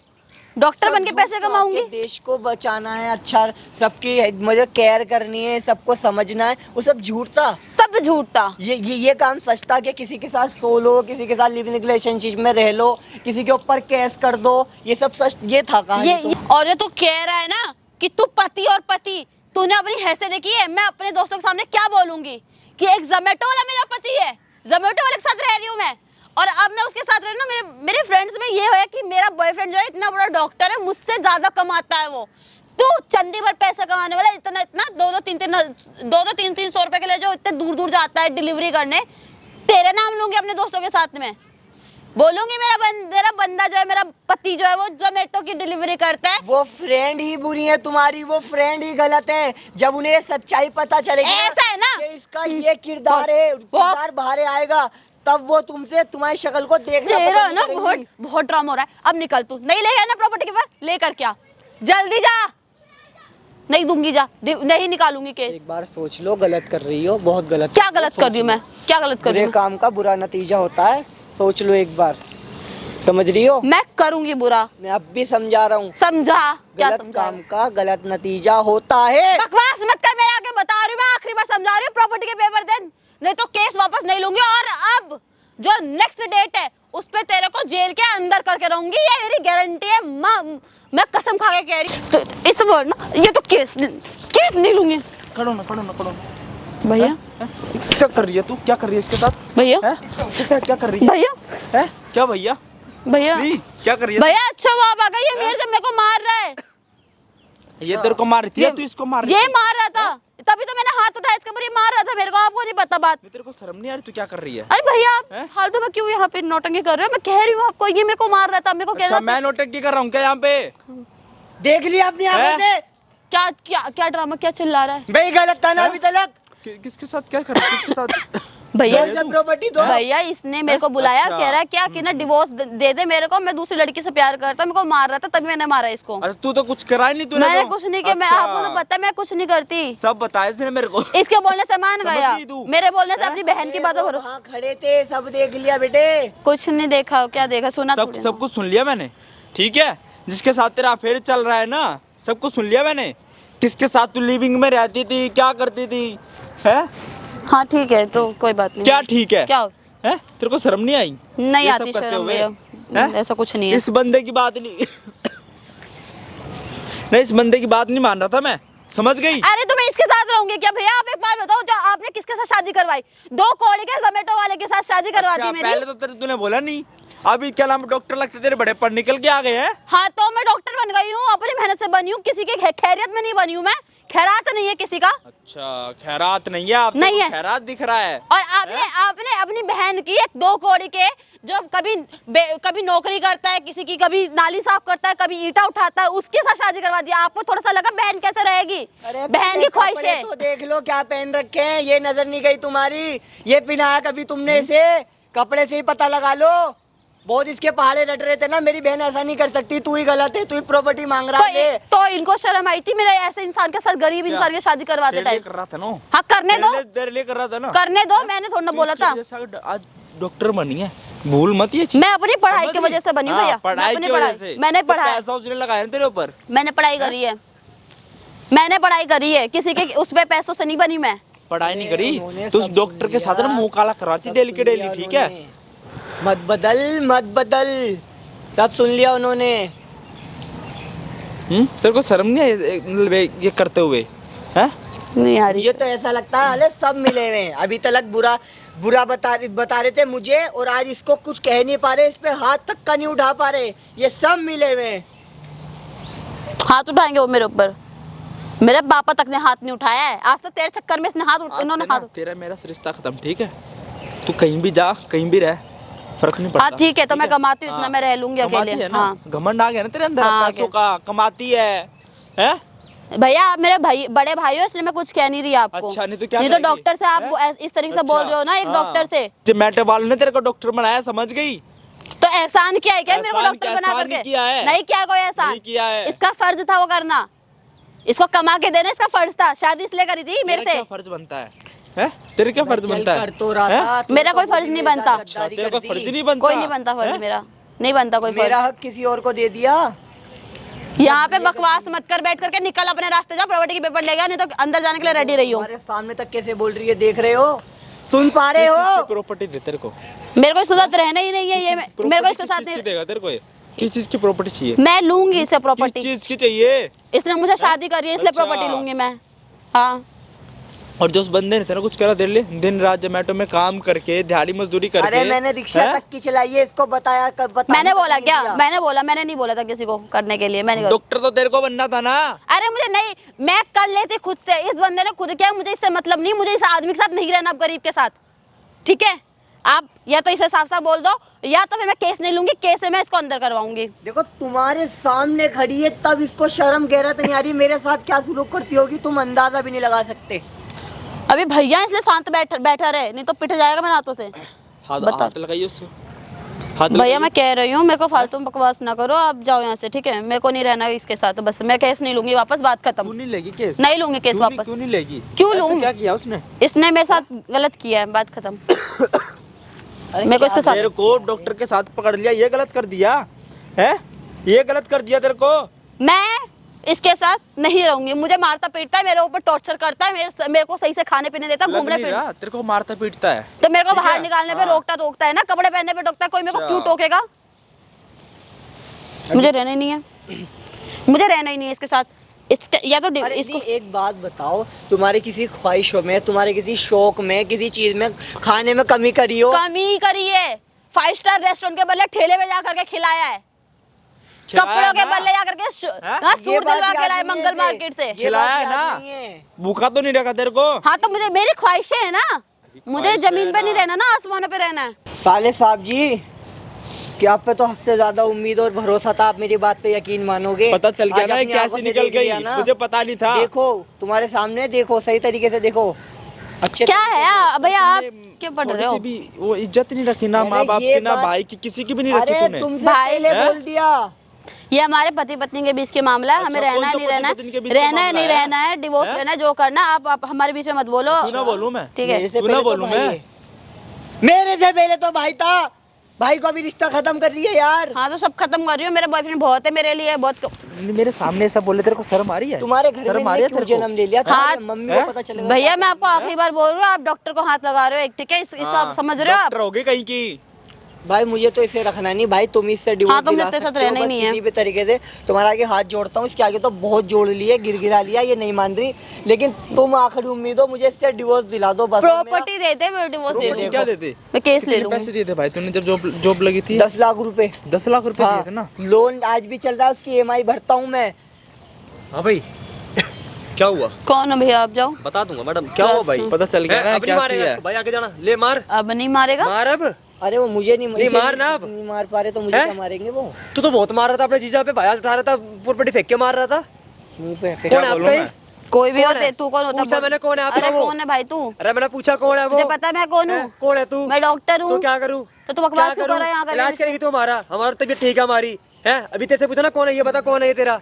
डॉक्टर बन के पैसे कमाऊंगी। देश को बचाना है, अच्छा सबकी मुझे केयर करनी है, सबको समझना है, वो सब झूठ था, सब झूठ था। ये काम सच था कि किसी के साथ सो लो, किसी के साथ लिविंग रिलेशनशिप में रह लो, किसी के ऊपर केस कर दो, ये सब सच, ये था कहानी। और ये तू कह रहा है ना कि तू पति और पति, तूने अपनी हैसियत देखी है? मैं अपने दोस्तों के सामने क्या बोलूंगी कि एक जोमेटो वाला मेरा पति है, जोमेटो वाले के साथ रह रही हूँ मैं, और अब मैं उसके साथ रहना, मेरे फ्रेंड्स में ये है कि मेरा बॉयफ्रेंड जो है इतना बड़ा डॉक्टर है, मुझसे ज्यादा कमाता है वो। तू चंदी भर पैसा कमाने वाला, इतना 2-3 सौ रुपए के लिए जो इतने दूर दूर जाता है डिलीवरी करने, तेरे नाम लूंगी अपने दोस्तों के साथ में, बोलूंगी मेरा बंदा जो है, मेरा पति जो है वो जोमेटो की डिलीवरी करता है। वो फ्रेंड ही बुरी है तुम्हारी, वो फ्रेंड ही गलत है। जब उन्हें ये सच्चाई पता चलेगी ऐसा है ना? कि इसका ये किरदार है, किरदार बाहर आएगा, तब वो तुमसे तुम्हारी शक्ल को देखना तेरा पसंद ना करेंगी। बहुत बहुत ड्रामा हो रहा है। अब निकल, तू नहीं लेगा ना प्रॉपर्टी के पास, लेकर क्या, जल्दी जा, नहीं दूंगी, जा, नहीं निकालूंगी केस। एक बार सोच लो, गलत कर रही हो, बहुत गलत। क्या गलत कर रही हूँ मैं, क्या गलत कर रही बुरे हूँ? काम का बुरा नतीजा होता है, सोच लो एक बार, समझ रही हो? मैं करूंगी बुरा, मैं अब भी समझा रहा हूँ, समझा? क्या गलत समझा? काम का गलत नतीजा होता है। बकवास मत कर, मेरे आगे बता रही हूँ, मैं आखिरी बार समझा रही हूँ, प्रॉपर्टी के पेपर दे, नहीं तो केस वापस नहीं लूंगी। और अब जो नेक्स्ट डेट है उस पे तेरे को जेल के अंदर करके रहूंगी, ये मेरी गारंटी है। मैं कसम खा के कह रही हूँ। तो इस बार ना ये तो केस नहीं लूंगी। खड़ो ना, खड़ो ना, खड़ो ना। भैया, हैं? क्या कर रही है तू, क्या कर रही है इसके साथ? भैया, हैं? तू क्या कर रही है? भैया, हैं? क्या भैया? भैया, नहीं, क्या कर रही है? भैया, अच्छा वो आप आ गए, ये मेरे को मार रहा है, ये तेरे को मार रही थी, तू इसको मार रही ये थी? मार रहा था, तभी तो मैंने हाथ उठाया इसके ऊपर, ये मार रहा था मेरे को, आपको नहीं पता बात। नहीं, तेरे को शर्म नहीं आ रही, तू क्या कर रही है? अरे भैया, हैं? आप फालतू में क्यों यहाँ पे नौटंकी कर रहे हो? मैं कह रही हूँ आपको, ये मेरे को मार रहा था, मेरे को कह अच्छा, रहा था। मैं नौटंकी कर रहा हूँ क्या यहाँ पे? देख लिया अपनी आंखों से, क्या क्या क्या ड्रामा, क्या चिल्ला रहा है? भाई गलत था ना अभी तक। किसके साथ क्या कर रही है? किसके साथ? भैया, दो प्रॉपर्टी दो। भैया इसने मेरे को बुलाया, अच्छा। कह रहा है क्या कि ना डिवोर्स दे दे मेरे को, मैं दूसरी लड़की से प्यार करता हूं, मेरे को मार रहा था, तभी मैंने मारा इसको। अच्छा, तू तो कुछ करा ही नहीं तूने मैंने तो? कुछ नहीं किया, मैं अच्छा। आपको तो पता है मैं कुछ नहीं करती। सब बताया इसने मेरे को। इसके बोलने से मान समझ गया, गई तू? मेरे बोलने से अपनी बहन की बातों भरोसा। वहाँ खड़े थे, सब देख लिया बेटे। कुछ नहीं देखा, क्या देखा, सुना थोड़ी ना। सब कुछ सुन लिया मैंने, ठीक है? जिसके साथ तेरा अफेयर चल रहा है ना, सब कुछ सुन लिया मैंने। किसके साथ तू लिविंग में रहती थी, क्या करती थी, है? हाँ ठीक है, तो कोई बात नहीं। क्या ठीक है? क्या है? तेरे को शर्म नहीं आई? नहीं ये आती सब करते शर्म हुए? भैया, हैं? ऐसा कुछ नहीं है। इस बंदे की बात नहीं नहीं, इस बंदे की बात नहीं मान रहा था मैं, समझ गई? अरे तो मैं इसके साथ रहूंगी क्या भैया? आप एक बात बताओ, जो आपने किसके साथ शादी करवाई? 2 कौड़ी के जोमेटो वाले के साथ शादी करवा दी अच्छा, मेरी। पहले तो तूने बोला नहीं, अभी क्या नाम डॉक्टर लगते तेरे बड़े पढ़ निकल के आ गए हैं। हाँ तो मैं डॉक्टर बन गई हूँ, अपनी मेहनत से बनी हूँ, किसी के खैरियत में नहीं बनी हूँ मैं, खैरात नहीं है किसी का। अच्छा, खैरात नहीं है, आप नहीं है। खैरात दिख रहा है। और आपने अपनी बहन की, एक 2 कौड़ी के, जो कभी नौकरी करता है किसी की, कभी नाली साफ करता है, कभी ईंटा उठाता है, उसके साथ शादी करवा दिया। आपको थोड़ा सा लगा बहन कैसे रहेगी? अरे बहन की ख्वाहिश है। तो देख लो क्या पहन रखे हैं, ये नजर नहीं गई तुम्हारी? ये पहनाया कभी तुमने इसे? कपड़े से ही पता लगा लो। बहुत इसके पहाड़े रट रहे थे ना, मेरी बहन ऐसा नहीं कर सकती, तू ही गलत है, तू ही प्रॉपर्टी मांग रहा है। तो इनको शर्म आई थी मेरे ऐसे इंसान के साथ, गरीब इंसान की शादी करवाते तेरे लिए टाइम? कर रहा था ना? हाँ करने दो, तेरे लिए कर रहा था ना? करने दो, मैंने थोड़ा ना बोला था। आज डॉक्टर बनी है, भूल मत ये चीज। मैं अपनी पढ़ाई समझ की वजह से बनी हूँ हाँ, भैया, पढ़ाई अपनी की वजह से। मैंने तो पढ़ाई, पैसा उसने लगाया ना तेरे ऊपर। मैंने पढ़ाई करी है, मैंने पढ़ाई करी है, किसी के उस पे पैसों से नहीं बनी मैं। पढ़ाई नहीं करी उन्होंने तो उस सब डॉक्टर के साथ ना मुंह काला करवाती डेली के डेली, ठीक है? मत बदल, सब सुन लिया उन्होंने। तेरे को शर्म नहीं है मतलब ये करते हुए, हैं? नहीं आ रही। ये तो ऐसा लगता है अरे सब मिले हुए हैं। अभी तक बुरा बता रहे थे मुझे, और आज इसको कुछ कह नहीं पा रहे, इस पे हाथ तक का नहीं उठा पा रहे। ये सब मिले हुए हैं। हाथ उठाएंगे वो मेरे ऊपर? मेरे पापा तक ने हाथ नहीं उठाया है, आज तो तेरे चक्कर में इसने इन्होंने हाथ। तेरा मेरा रिश्ता खत्म, ठीक है? तू कहीं भी जा, कहीं भी रह, फर्क नहीं पड़ता। हाँ ठीक है, तो मैं कमाती हूँ इतना, मैं रह लूंगी कमाती अकेले। है ना? हाँ घमंड आ गया ना तेरे अंदर, हाँ, पैसों का, कमाती है, हैं? भैया, आप मेरे भाई, बड़े भाई हो, इसलिए मैं कुछ कह नहीं रही आपको। अच्छा, नहीं तो क्या नहीं तो करेगी? डॉक्टर से आप हैं? इस तरीके से बोल रहे हो ना, एक हाँ। डॉक्टर से। जोमेटो वालों ने तेरे को डॉक्टर बनाया, समझ गई? तो एहसान किया है क्या मेरे को एहसान डॉक्टर क्या, बना एहसान करके? नहीं किया है। नहीं किया कोई एहसान, नहीं किया है। इसका फर्ज था वो करना, इसको कमा के देना इसका फर्ज था। शादी इसलिए करी थी मेरे तेरा से। क्या फर्ज बनता है? हैं? तेरे क्या फर्ज बनता है? कर तो रहा हैं? था, मेरा कोई फर्ज नहीं बनता। अच्छा, तेरा कोई फर्ज नहीं बनता? कोई नहीं बनता फर्ज हैं? मेरा, नहीं बनता कोई मेरा फर्ज। हक किसी और को दे दिया। यहाँ पे बकवास मत कर, बैठ करके निकल अपने रास्ते जा, प्रॉपर्टी के पेपर ले गया, नहीं तो अंदर जाने के लिए रेडी रही हो। हमारे सामने तक कैसे बोल रही है, देख रहे हो, सुन पा रहे किस चीज़ हो? की प्रॉपर्टी दे तेरे को? मेरे को इसके साथ रहना ही नहीं है, ये मेरे को प्रॉपर्टी इसके किस साथ चीज़ की नहीं, देगा तेरे को? ये किस चीज की प्रॉपर्टी चाहिए? मैं लूंगी इसे किस प्रॉपर्टी। चीज की चाहिए? इसने मुझे शादी करी है, इसलिए अच्छा। प्रॉपर्टी लूंगी मैं। हाँ और जो उस बंदे ने तेरा कुछ करा दे ले, दिन रात जोमेटो में काम करके, दिहाड़ी मजदूरी करके। अरे मैंने रिक्शा हैं? तक की चलाई है, इसको बताया मैंने बोला क्या? मैंने नहीं बोला था किसी को करने के लिए, मैंने डॉक्टर तो तेरे को बनना था ना? अरे मुझे नहीं, मैं कर लेती खुद से, इस बंदे ने खुद किया, मुझे इससे मतलब नहीं, मुझे इस आदमी के साथ नहीं रहना अब, गरीब के साथ, ठीक है? आप या तो इसे साफ साफ बोल दो, या तो फिर मैं केस नहीं लूंगी, केस से मैं इसको अंदर करवाऊंगी। देखो तुम्हारे सामने खड़ी है तब इसको शर्म गैरत नहीं आ रही, मेरे साथ क्या सलूक करती होगी तुम अंदाजा भी नहीं लगा सकते। अभी भैया इसलिए शांत बैठा रहे, नहीं तो पिट जाएगा मेरे हाथों से। बता। हाथ लगाइए उसको, हाथ भैया लगाइए। मैं कह रही हूँ, मेरे को फालतू में बकवास ना करो, आप जाओ यहाँ से, ठीक है? मेरे को नहीं रहना इसके साथ, बस मैं केस नहीं लूंगी वापस, बात क्यों खत्म। नहीं लेगी केस? नहीं लूंगी केस क्यों नहीं- वापस। क्यों नहीं लेगी? क्यों ऐसा लूं? क्या किया उसने? इसने मेरे साथ गलत किया है, बात खत्म। मेरे को इसके साथ तेरे को डॉक्टर के साथ पकड़ लिया, ये गलत कर दिया है, ये गलत कर दिया तेरे को। मैं इसके साथ नहीं रहूंगी, मुझे मारता पीटता है, मेरे ऊपर टॉर्चर करता है, मेरे को सही से खाने पीने देता, लग घूमने नहीं फिरने। रहा, तेरे को मारता पीटता है। तो मेरे को ठीक बाहर है? निकालने पे हाँ। रोकता है ना, कपड़े पहनने पे टोकता है, कोई मेरे को अच्छा। क्यों टोकेगा? मुझे रहना ही नहीं है, मुझे रहना ही नहीं है इसके साथ। इसके या तो अरे इसको नहीं, एक बात बताओ, तुम्हारे किसी ख्वाहिशों में, तुम्हारे किसी शौक में, किसी चीज में खाने में कमी करी हो? कमी करिए। 5 स्टार रेस्टोरेंट के बदले ठेले में जा करके खिलाया है, कपड़ों के बदले जा करके ये सूट बात दिलवा याद के लाए नहीं है मंगल इसे। मार्केट से। ये खिलाया बात है याद ना? नहीं है। भूखा तो नहीं रखा तेरे को? हाँ तो मुझे मेरी ख्वाहिशें है ना, मुझे ख्वाहिशें जमीन पे है नहीं ना। रहना ना, आसमानों पे रहना है। साले साहब जी, कि आप पे तो हद से ज्यादा उम्मीद और भरोसा था, आप मेरी बात पे यकीन मानोगे? पता चल गया आज ना ये अपनी कैसे आंखों से निकल देख लिया गई, ना। मुझे पता नहीं था। देखो तुम्हारे सामने, देखो सही तरीके से देखो, अच्छे क्या है भैया, आप तुमने क्यों पढ़ थोड़ी रहे हो? सी भी वो इज्जत नहीं रखी ना, मैंने माँ बाप ये की ना, बात- भाई की, किसी की भी नहीं रखी अरे तूने। तुमसे भाई- पहले हैं? बोल दिया। ये हमारे पति पत्नी के बीच के मामला है, हमें अच्छा, रहना है कौन सा नहीं रहना पति-पत्नी के है, बीच का रहना है मामला नहीं है? रहना है, डिवोर्स हैं? लेना है, जो करना आप हमारे बीच में मत बोलो। क्यों ना बोलूं मैं? ठीक है? मेरे से क्यों ना पहले तो बोलूं भाई मैं? है। मेरे से पहले तो भाई था, भाई को अभी रिश्ता खत्म कर दिया यार। हाँ तो सब खत्म कर रही हूँ, मेरा बॉयफ्रेंड बहुत है मेरे लिए, बहुत। मेरे सामने ऐसा बोले, तेरे को शर्म आ रही है? तुम्हारे घर शर्म में आ रही है क्यों तेरे को? जन्म ले लिया? हाँ, तुम्हारी मम्मी हैं? को पता चलेगा? भैया मैं आपको आखिरी बार बोल रही हूँ, आप डॉक्टर को हाथ लगा रहे हो, एक ठीक है, इसका हाँ, समझ रहे हो आप? डॉक्टर हो गई कहीं की। भाई मुझे तो इसे रखना नहीं भाई, तुम इससे डिवोर्स हाँ, तो दिला मुझसे साथ सकते हो रहना ही बस नहीं है। किसी भी तरीके से। तुम्हारा आगे हाथ जोड़ता हूँ, इसके आगे तो बहुत जोड़ लिए, गिरगिरा लिया, ये नहीं मान रही, लेकिन तुम आखिरी उम्मीद हो, मुझे इससे डिवोर्स दिला दो बस। प्रॉपर्टी देते, डिवोर्स दे प्रॉपर्टी दूँ, क्या देते? मैं केस ले कितने लूंगी। पैसे दिए थे भाई तूने जब जॉब लगी थी? 10 लाख रुपए। 10 लाख रुपए दिए थे ना? लोन आज भी चल रहा है, उसकी EMI भरता हूँ मैं। हाँ भाई क्या हुआ? कौन हो भैया, आप जाओ। बता दूंगा मैडम। क्या हुआ भाई? पता चल गया हैं? ना अब नहीं क्या मारेगा है? इसको भाई, आगे जाना, ले मार अब नहीं मारेगा? मार अब। अरे वो मुझे नहीं नहीं, इसे मार ना अब। नहीं मार पा रहे तो मुझे हैं? क्या मारेंगे वो? तू तो बहुत मार रहा था अपने जीजा पे, भाया उठा रहा था, प्रॉपर्टी फेंक के मार रहा था। मुंह पे कौन है बोलूं आपका? मैं? कोई भी कौन होते, है? तू कौन होता? पूछा बोल। मैंने कौन है आपका अरे वो? कौन है भाई तू? अरे मैंने पूछा कौन है वो? मुझे पता है मैं कौन हैं? हूँ, कौन है तू? मैं डॉक्टर तो हूँ। क्या करूँ? तो तू बकवास क्या क्यों कर रहा है यहाँ करूँ? कर? इलाज करेगी तो हमारा तबीयत ठीक है हमारी है। अभी तेरे से पूछा ना कौन है, ये बता कौन है ये तेरा?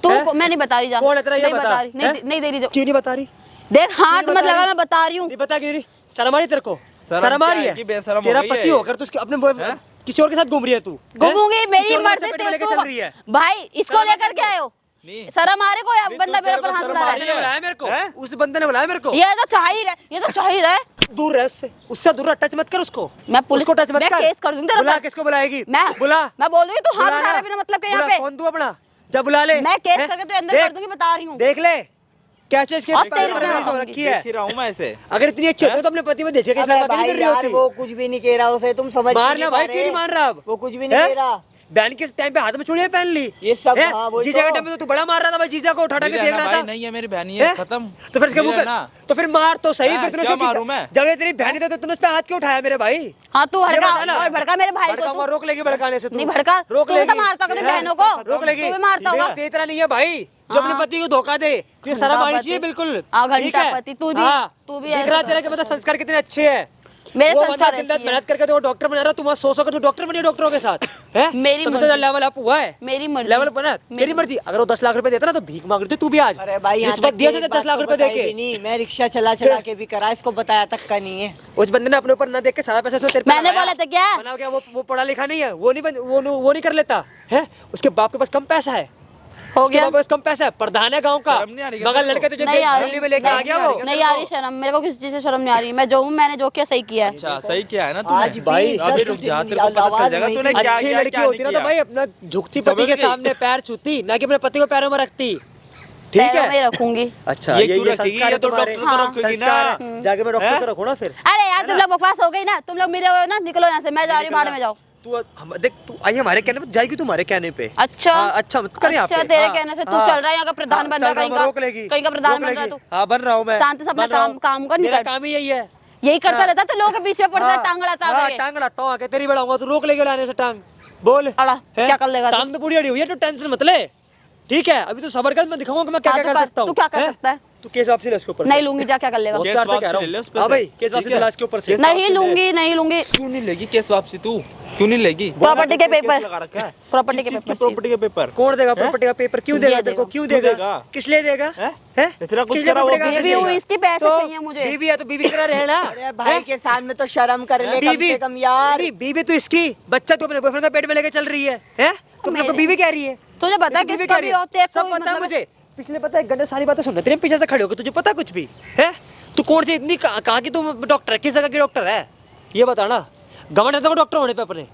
तू हैं? मैं नहीं बता रही, जा। कौन है तेरा, ये नहीं बता। बता रही, हैं? नहीं दे रही जो। क्यों नहीं बता रही? देख हाथ नहीं मत बता लगा, रही। मैं बता रही हूँ। नहीं बता क्यों नहीं? शर्म आ रही तेरे को? शर्म शर्म आ क्या रही है है? कि बेशर्म हो तेरा गई है पति ये? होकर तू अपने हैं? किसी और के साथ घूम रही है तू? घूमूंगी, हैं? मेरी किसी और के मर्जी चपेट में लेके तू- चल रही है। भाई इसको शर्म लेकर आती के है? आए हो? नहीं। शर्म आ रही को, नहीं, बंदा तू मेरे तेरे को ऊपर हाथ शर्म उठा आ रहा रही है। है? बुलाया मेरे को, हैं? उस बंदे ने बुलाया मेरे को। ये तो चाह ही रहा है, ये तो चाह ही रहा है। दूर रह उससे दूर रह, टच मत कर उसको। मैं पुलिस- उसको टच मत मैं कर। केस कर दूंगी तेरे बुला, ऊपर। किसको बुलाएगी? मैं बुला। मैं बोल रही हूँ, तू हाथ बुला उठा रहा है ना। बिना मतलब के यहाँ बुला, पे। फोन दूं अपना, जब बुला ले। मैं केस हैं? करके तो अंदर देख, कर दूंगी, बता रही हूँ। देख ले कैसे इसके अब पैर तेरे पर पे रखी आऊंगी। है। देख ही रहा हूँ मैं ऐसे। अगर इतनी अच्छी होती है तो अपने पति में देखे के अबे शर्मा क्यों नहीं भाई कर रही यार, होती? वो कुछ भी नहीं कह रहा उसे, तुम समझ मारना नहीं भाई, पा क्यों नहीं रहे। मार रहा अब? वो कुछ भी नहीं हैं? कह रहा। बहन के टाइम पे हाथ में चूड़ियां पहन ली। ये सब, हैं? हाँ, वही जीजा के तो। टाइम पे तो तू बड़ा मार रहा था भाई, जीजा को उठा के नहीं फेंक रहना रहा भाई, था। नहीं है मेरी बहन, ये हैं? खत्म। तो फिर इसके नहीं मुंह पे रहना। तो फिर मार तो सही, हैं? फिर तूने क्या उसको मारूं मैं? जब ये तेरी बहन है तो तूने उस पे हाथ क्यों उठाया मेरे भाई? हाँ तू ये भड़का बता ना। और भड़का मेरे भाई को भड़काऊंगा, तू। रोक लेगी भड़काने से तू। नहीं भड़का, रोक तू भी लेगी। तो मारता होगा अपनी हैं? बहनों को। रोक लेगी। तू भी मारता ठीक है? होगा। तेरी तरह नहीं है भाई जो अपने हाँ। पति को धोखा दे, तुझे शर्म घंटा आनी पति। चाहिए बिल्कुल। हाँ, घंटा ठीक है? पति, तू भी- हाँ। तू भी दिख ऐसा रहा कर तेरे के मतलब संस्कार कितने अच्छे हैं। मेरे वो बंदा संस्कार दिन रात ऐसी है। मेहनत करके तो डॉक्टर बना रहा, तुम 100 का तो डॉक्टर बनी डॉक्टरों के साथ है। मेरी तो मर्जी। लेवल अप हुआ है, मेरी मर्जी। लेवल बना मेरी मर्जी। अगर वो 10 लाख रुपए देता ना तो भीख मांग रही थी तू भी आज। अरे भाई यहाँ रिश्वत तक दिया की था एक 10 लाख बात रुपए तो दे बताई भी के। नहीं, मैं रिक्शा चला के भी करा, इसको बताया तक का नहीं है। उस बंदे ने अपने ऊपर ना देख के सारा पैसा उसने तेरे पे मैंने लगाया। बोला था क्या? बना क्या वो पढ़ा लिखा नहीं है, वो नहीं कर लेता है। उसके बाप के पास कम पैसा है, हो उसके गया। बाप के पास कम पैसा है, प्रधान है गांव का, शर्म नहीं आ रही क्या मगर तेरे को? लड़के तुझे नहीं आ दिल्ली रही, में लेके आ गया वो। नहीं आ रही शर्म, मेरे को किसी चीज से शर्म नहीं आ रही। मैं जो हूँ, मैंने जो किया सही किया है। अच्छा सही किया है ना आज तूने? भी भाई, इज्जत अभी रुक तुझे जा, मिली, तेरे को पता चल आवाज जाएगा नहीं तूने की। क्या अच्छी किया, लड़की क्या होती ना नहीं तो किया। भाई अपना झुकती समझ पति के गई? सामने पैर छूती, ना कि अपने पति को पैरों में रखती। ठीक पैरों में ही है? रखूंगी। अच्छा ये ये क्यों रखेगी? संस्कार ये है तो तुम्हारे। डॉक्टर को रखेगी ना। संस्कार है। जाके मैं डॉक्टर हैं? को रखो ना फिर। अरे यार तुम लोग बकवास हो गई ना, तुम लोग मिले हुए हो ना, निकलो यहाँ से, मैं जा रही हूँ, भाड़ में जाओ। देख तू आई हमारे कहने पे जाएगी, तुम्हारे कहने पे। अच्छा हाँ, अच्छा मत कर यहाँ पे। अच्छा, तेरे हाँ, कहने से तू हाँ, चल रहा है यहाँ का प्रधान बन रहा है, चल रहा कहीं हूँ, का रोक लेगी, कहीं का प्रधान रोक बन रहा है लेगी। तू। हाँ बन रहा हूँ मैं, शांति से अपना बन रहा हूँ। काम कर, मेरा निकल। काम ही यही है। यही करता रहता तो लोगों के बीच में पड़ता है टांग अड़ाता हाँ, करके। टांग अड़ाता हूँ आके तेरी बढ़ाऊंगा, तू रोक लेके लाने से टांग। बोल अड़ा, हैं? क्या कर लेगा तू? टांग तो पूरी अड़ी हुई है, तो टेंशन मत ले, ठीक है? अभी तो सबर कर, मैं दिखाऊंगा कि मैं क्या हाँ, क्या तो कर कर, सकता हूँ। तू क्या कर हैं? सकता है? तू केस वापसी ले इसके ऊपर से। नहीं लूंगी, जा क्या कर लेगा? बहुत केस प्यार से वापसी कह रहा ले ले हूँ। उस पे हाँ से। भाई, केस वापसी ठीक है? दिला इसके ऊपर से। नहीं लूंगी, नहीं लूंगी। क्यों नहीं लेगी केस वापसी तू? क्यों नहीं लेगी? प्रॉपर्टी के केस पेपर। लगा रखा है। प्रॉपर्टी किस के चीज़ पेपर प्रॉपर्टी के पेपर। कौन देगा प्रॉपर्टी का पेपर? क्यों ये देगा तेरे को? देगा। क्यों क्यों देगा? देगा? किस लिए देगा? हैं? हैं? इतना कुछ किस लिए करा वो प्रॉपर्टी का बीवी देगा? हूँ, इसके पैसे तो चाहिए मुझे। बीवी है तो बीवी की तरह रहना। अरे भाई के सामने तो शर्म कर ले कम बीवी से कम यार। नहीं, बीवी तो इसकी, बच्चा तो अपने बॉयफ्रेंड का पेट में लेके चल रही है, हैं? तुम लोग को मेरे- बीवी कह रही है? तुझे पता है बीवी किसका कह रही भी है? होते हैं सब कोई पता है मतलब- मुझे। पिछले पता है, एक घंटे सारी बातें सुन तेरे पीछे से खड़े होकर, तुझे पता कुछ भी है? तू कौन सी इतनी कहाँ की तुम डॉक्टर है? किस जगह की डॉक्टर है ये बता ना। घमंड है तो डॉक्टर होने पे अपने,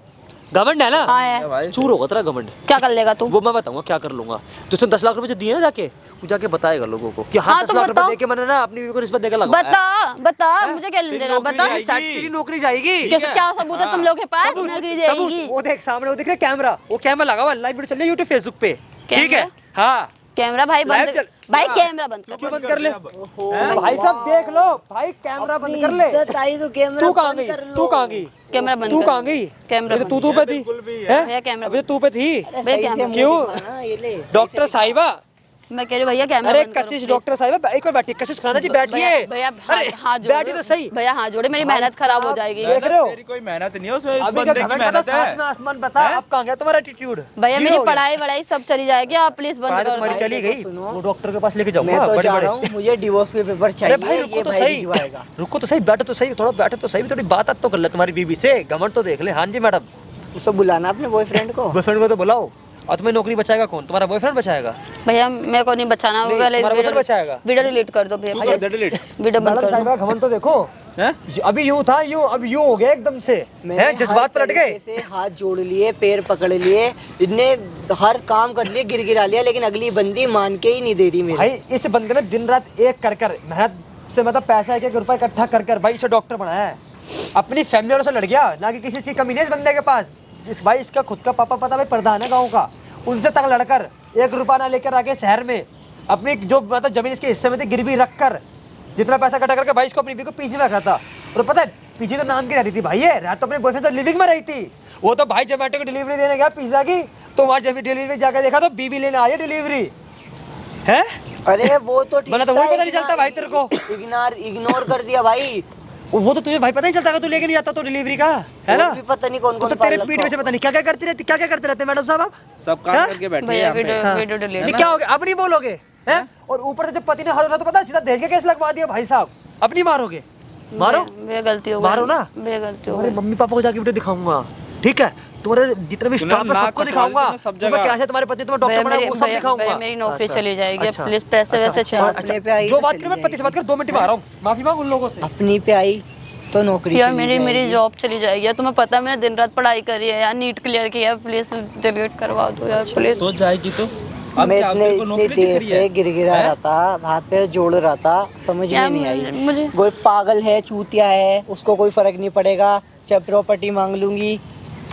घमंड है ना? हाँ है। चूर होगा तेरा घमंड। क्या कर लेगा तू? वो मैं बताऊंगा क्या कर लूंगा। तुझसे 10 लाख रुपए जो दिए ना, जाके वो जाके बताएगा लोगों को कि हाँ हाँ, 10 तो लाख रुपए बताओ। देके मैंने ना अपनी बीवी को रिश्वत देकर लगा बता मुझे क्या लेना देना, बता। नौकरी जाएगी। तेरी नौकरी जाएगी। कैसे, क्या सबूत है तुम लोग के पास? सबूत, नौकरी सबूत, जाएगी। वो देख सामने, वो देख रहा कैमरा, वो कैमरा लगा हुआ है, लाइव वीडियो चल रही है यूट्यूब फेसबुक पे, ठीक है? हाँ, कैमरा भाई लाइव बंद चल- भाई हाँ। कैमरा बंद कर। क्यों बंद कर ले? हैं? भाई साहब देख लो, भाई कैमरा बंद कर ले। इज्जत आई तो कैमरा तू कहाँ बंद गई? कर लो। तू कहाँ गई? कैमरा बंद तू कर। कहाँ गई? कैमरा अभी तो बंद तू पे थी, बिल्कुल भी है। हैं? भैया कैमरा अभी तो तू पे थी। अरे भाई सही से कैमरा- मुंह क्यों? दिखाना, ये ले। डॉक्टर साहिबा, मैं कह रही हूँ भैया कैमरा अरे बंद करो, कशिश please। डॉक्टर साहिबा, एक बार बैठिए, कशिश खाना जी बैठिए। भैया भैया अरे, हाथ जोड़ो। बैठिए तो सही। भैया हाथ जोड़े, मेरी मेहनत खराब हो जाएगी। देख रहे हो? तेरी कोई मेहनत नहीं है उसमें, अभी बंदे का की घमंड बता, मेहनत साथ है। में आसमान बता, अब कहाँ गया तुम्हारा एटीट्यूड? भैया मेरी पढ़ाई वढ़ाई सब चली जाएगी, आप प्लीज बंद पढ़ाई तो कर तुम्हारी दो। चली गई, सुनो। वो डॉक्टर के पास लेके जाऊंगा। मैं तो बड़े जा बड़े। रहा हूँ, मुझे डिवोर्स के पेपर अरे चाहिए। भाई रुको ये तो भाई सही, भिजवाएगा। रुको तो सही, बैठो तो सही, थोड़ा बैठो तो सही, थोड़ी बात तो कर ले तुम्हारी बीवी से, घमंड तो देख ले। हाँ जी मैडम। उसको बुलाना अपने बॉयफ्रेंड को। बॉयफ्रेंड को तो बुलाओ। और तुम्हें नौकरी बचाएगा कौन? तुम्हारा बॉयफ्रेंड बचाएगा? भैया मेरे को नहीं बचाना, नहीं, पहले तुम्हारा बॉयफ्रेंड बचाएगा। वीडियो डिलीट कर दो भैया, तू please। कर दे delete। वीडियो बंद मैडम कर दो। साहिबा घमंड तो देखो, हैं? अभी यूं था, यूं अब यूं हो गया एकदम से, मैंने हैं? जज्बात हर पलट गए। तरीके से हाथ जोड़ लिए, पैर पकड़ लिए, इतने हर काम कर लिए, गिरा लिया, लेकिन अगली बंदी मान के ही नहीं दे रही मेरी। भाई इस बंदे ने दिन रात एक कर कर मेहनत से, मतलब पैसा एक रुपया इकट्ठा कर कर भाई इसे डॉक्टर बनाया है। अपनी फैमिली वालों से लड़ गया, ना कि किसी चीज की कमी नहीं है इस बंदे के पास। इस भाई इसका खुद का पापा पता भाई प्रधान है गाँव का, उनसे तक लड़कर 1 रुपया ना लेकर आके शहर में अपनी जो मतलब जमीन इसके हिस्से में थी गिरवी रख कर जितना पैसा इकट्ठा करके भाई इसको अपनी बीवी को पीछे में रखा था। और पता है पीछे तो नाम की रहती थी भाई, ये रात तो अपने बॉयफ्रेंड तो लिविंग में रही थी। वो तो भाई जोमेटो की डिलीवरी देने गया पिज्जा की, तो वहाँ जब डिलीवरी जाकर देखा तो बीवी लेने आई है डिलीवरी है। अरे वो तो ठीक मतलब वही पता नहीं चलता भाई तेरे को। इग्नोर कर दिया भाई। वो तो तुझे भाई पता ही चलता है, तू लेके नहीं आता तो डिलीवरी का, है ना? और भी पता नहीं कौन तो कौन तेरे पीठ में से पता नहीं क्या क्या करते रहते, क्या क्या करते रहते मैडम साहब आप? सब काम हैं? करके बैठे भैया हैं यहाँ पे। वीडियो डिलीट नहीं क्या हो गया, अब नहीं बोलोगे हैं? और ऊपर से जब पति ने हाथ उठाया तो पता है सीधा दहेज का केस लगवा दिया भाई साहब। अब नहीं मारोगे? मारो, भैया गलती हो गई, मारो ना। भैया गलती हो तुम्हारे गई। मम्मी पापा को जाके वीडियो दिखाऊंगा, ठीक है? तुम्हारे जितने भी तूने स्टाफ है नाक सबको कटवा दिखाऊंगा। दी तूने सब तुम्हें जगह। क्या है, तुम्हारे पति तुम्हें डॉक्टर भैया बनाया मेरी वो सब भैया दिखाऊंगा। मेरी नौकरी अच्छा, चली जाएगी, अच्छा, प्लीज पैसे अच्छा, वैसे और चाहिए। अपने पे आई जो तो बात चली करूं मैं पति से बात कर, 2 मिनट में आ रहा हूँ, माफी मांग उन लोगों से। अपनी पे आई तो नौकरी यार चली मेरी जाएगी। जॉब चली जाएगी यार, तुम्हें पता है मैंने दिन रात पढ़ाई करी है यार, नीट क्लियर किया है, प्लीज डिलीट करवा दो यार प्लीज। तो जाएगी तो अब मैं क्या इतने तेरे को इतने नौकरी दिख देर रही से है? गिरगिरा रहा था, हाथ पैर जोड़ रहा था, समझ यार में नहीं आई। मुझे कोई पागल है, चूतिया है, उसको कोई फर्क नहीं पड़ेगा, चाहे प्रॉपर्टी मांग लूंगी,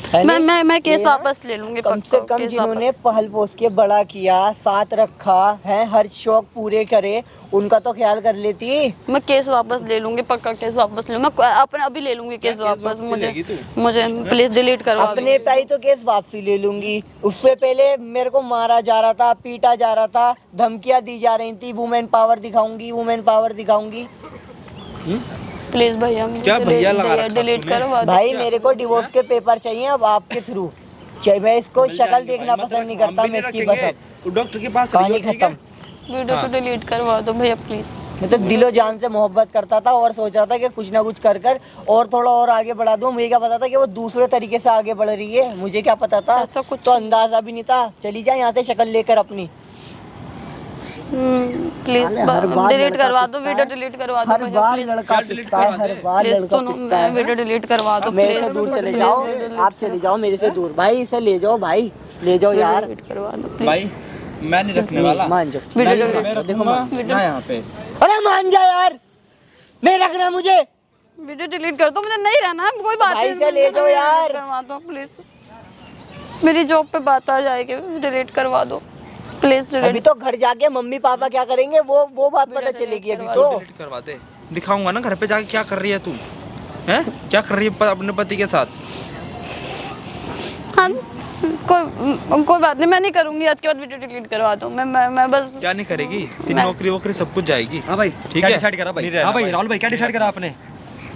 है नहीं? मैं केस ये ना, वापस ले लूंगी कम पक्का, से कम केस जिन्होंने वापस। पहल पोस के बड़ा किया, साथ रखा है, हर शौक पूरे करे, उनका तो ख्याल कर लेती। मैं केस वापस ले लूंगी पक्का, केस वापस ले लूंगी, मैं अपने अभी ले लूंगी केस वापस। मुझे प्लीज डिलीट करवा दो। अपने पे आई तो केस वापसी ले लूंगी। उससे पहले मेरे को मारा जा रहा था, पीटा जा रहा था, धमकियां दी जा रही थी, वुमेन पावर दिखाऊंगी, वुमेन पावर दिखाऊंगी। प्लीज भैया क्या भैया लगा रखा डिलीट तूने? करवा दो। भाई मेरे को डिवोर्स के पेपर चाहिए अब आपके थ्रू। चाहे मैं इसको शक्ल देखना पसंद नहीं करता, मैं इसकी बस डॉक्टर के पास कहानी रहियो, ठीक है? खत्म। वीडियो को डिलीट करवा दो भैया प्लीज। मैं तो दिलो जान से मोहब्बत करता था और सोच रहा था कि कुछ ना कुछ कर कर और थोड़ा और आगे बढ़ा दूं। मुझे क्या पता था कि वो दूसरे तरीके से आगे बढ़ रही है, मुझे क्या पता था, ऐसा कुछ तो अंदाजा भी नहीं था। चली जा यहाँ से शक्ल लेकर अपनी। प्लीज हर बार डिलीट लड़का करवा दो, पिटता वीडियो है। डिलीट करवा दो हर भैया बार प्लीज। लड़का पिटता है, हर बार प्लीज लड़का सुनो, पिटता है। वीडियो डिलीट करवा दो मेरे प्लीज। से दूर चले जाओ, आप चले जाओ मेरे से दूर। भाई इसे ले जाओ, भाई ले जाओ यार। डिलीट करवा दो प्लीज। भाई मैं नहीं रखने वाला। मान जाओ, वीडियो मैं डिलीट देखो रखूंगा ना यहाँ पे। अरे मान जा यार, नहीं रखना मुझे। वीडियो डिलीट कर दो, मुझे नहीं रहना है, कोई बात भाई नहीं। से ले जाओ यार। करवा दो प्लीज, मेरी जॉब पे बात आ जाएगी, डिलीट करवा दो प्लीज। अभी तो घर जाके मम्मी पापा क्या करेंगे वो बात पता चलेगी अभी तो। डिलीट करवा दे। दिखाऊंगा ना घर पे जाके क्या कर रही है तू, हैं क्या कर रही है अपने पति के साथ। हाँ कोई बात नहीं, मैं नहीं करूंगी, आज के बाद वीडियो डिलीट करवा दो। मैं बस क्या नहीं करेगी, तेरी मैं- नौकरी वोकरी सब कुछ जाएगी। हाँ भाई ठीक क्या है? डिसाइड करा भाई? नहीं रहना हाँ भाई भाई। राहुल भाई क्या डिसाइड करा आपने?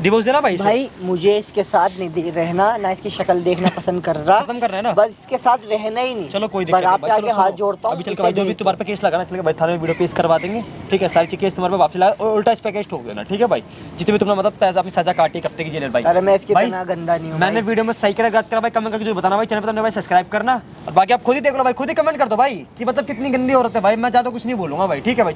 डिवोर्स देना भाई इसे? भाई मुझे इसके साथ नहीं रहना, ना इसकी शक्ल देखना पसंद कर रहा, खत्म करना है ना? बस इसके साथ रहना ही नहीं। चलो कोई बस दिक्कत नहीं आपके भाई, आगे चलो हाथ सुनो। जोड़ता हूँ। अभी चल के भाई जो भी तुम्हारे पे केस लगाना, चल के भाई थाने में वीडियो पेश करवा देंगे, ठीक है? सारी केस तुम्हारे पे वापस लगा और उल्टा इस पे केस ठोक देना, ठीक है भाई? जितने भी तुमने मतलब पैसा अपनी सजा काटी कब तक की जेल भाई। अरे मैं इसकी भाई, इतना गंदा नहीं हूँ मैंने भाई। वीडियो में सही करा गलत करा भाई कमेंट करके जो बताना भाई। चैनल पे तुमने भाई सब्सक्राइब करना और बाकी आप खुद ही देख लो भाई, खुद ही कमेंट कर दो भाई कि मतलब कितनी गंदी औरत है भाई। मैं ज्यादा कुछ नहीं बोलूंगा भाई, ठीक है भाई?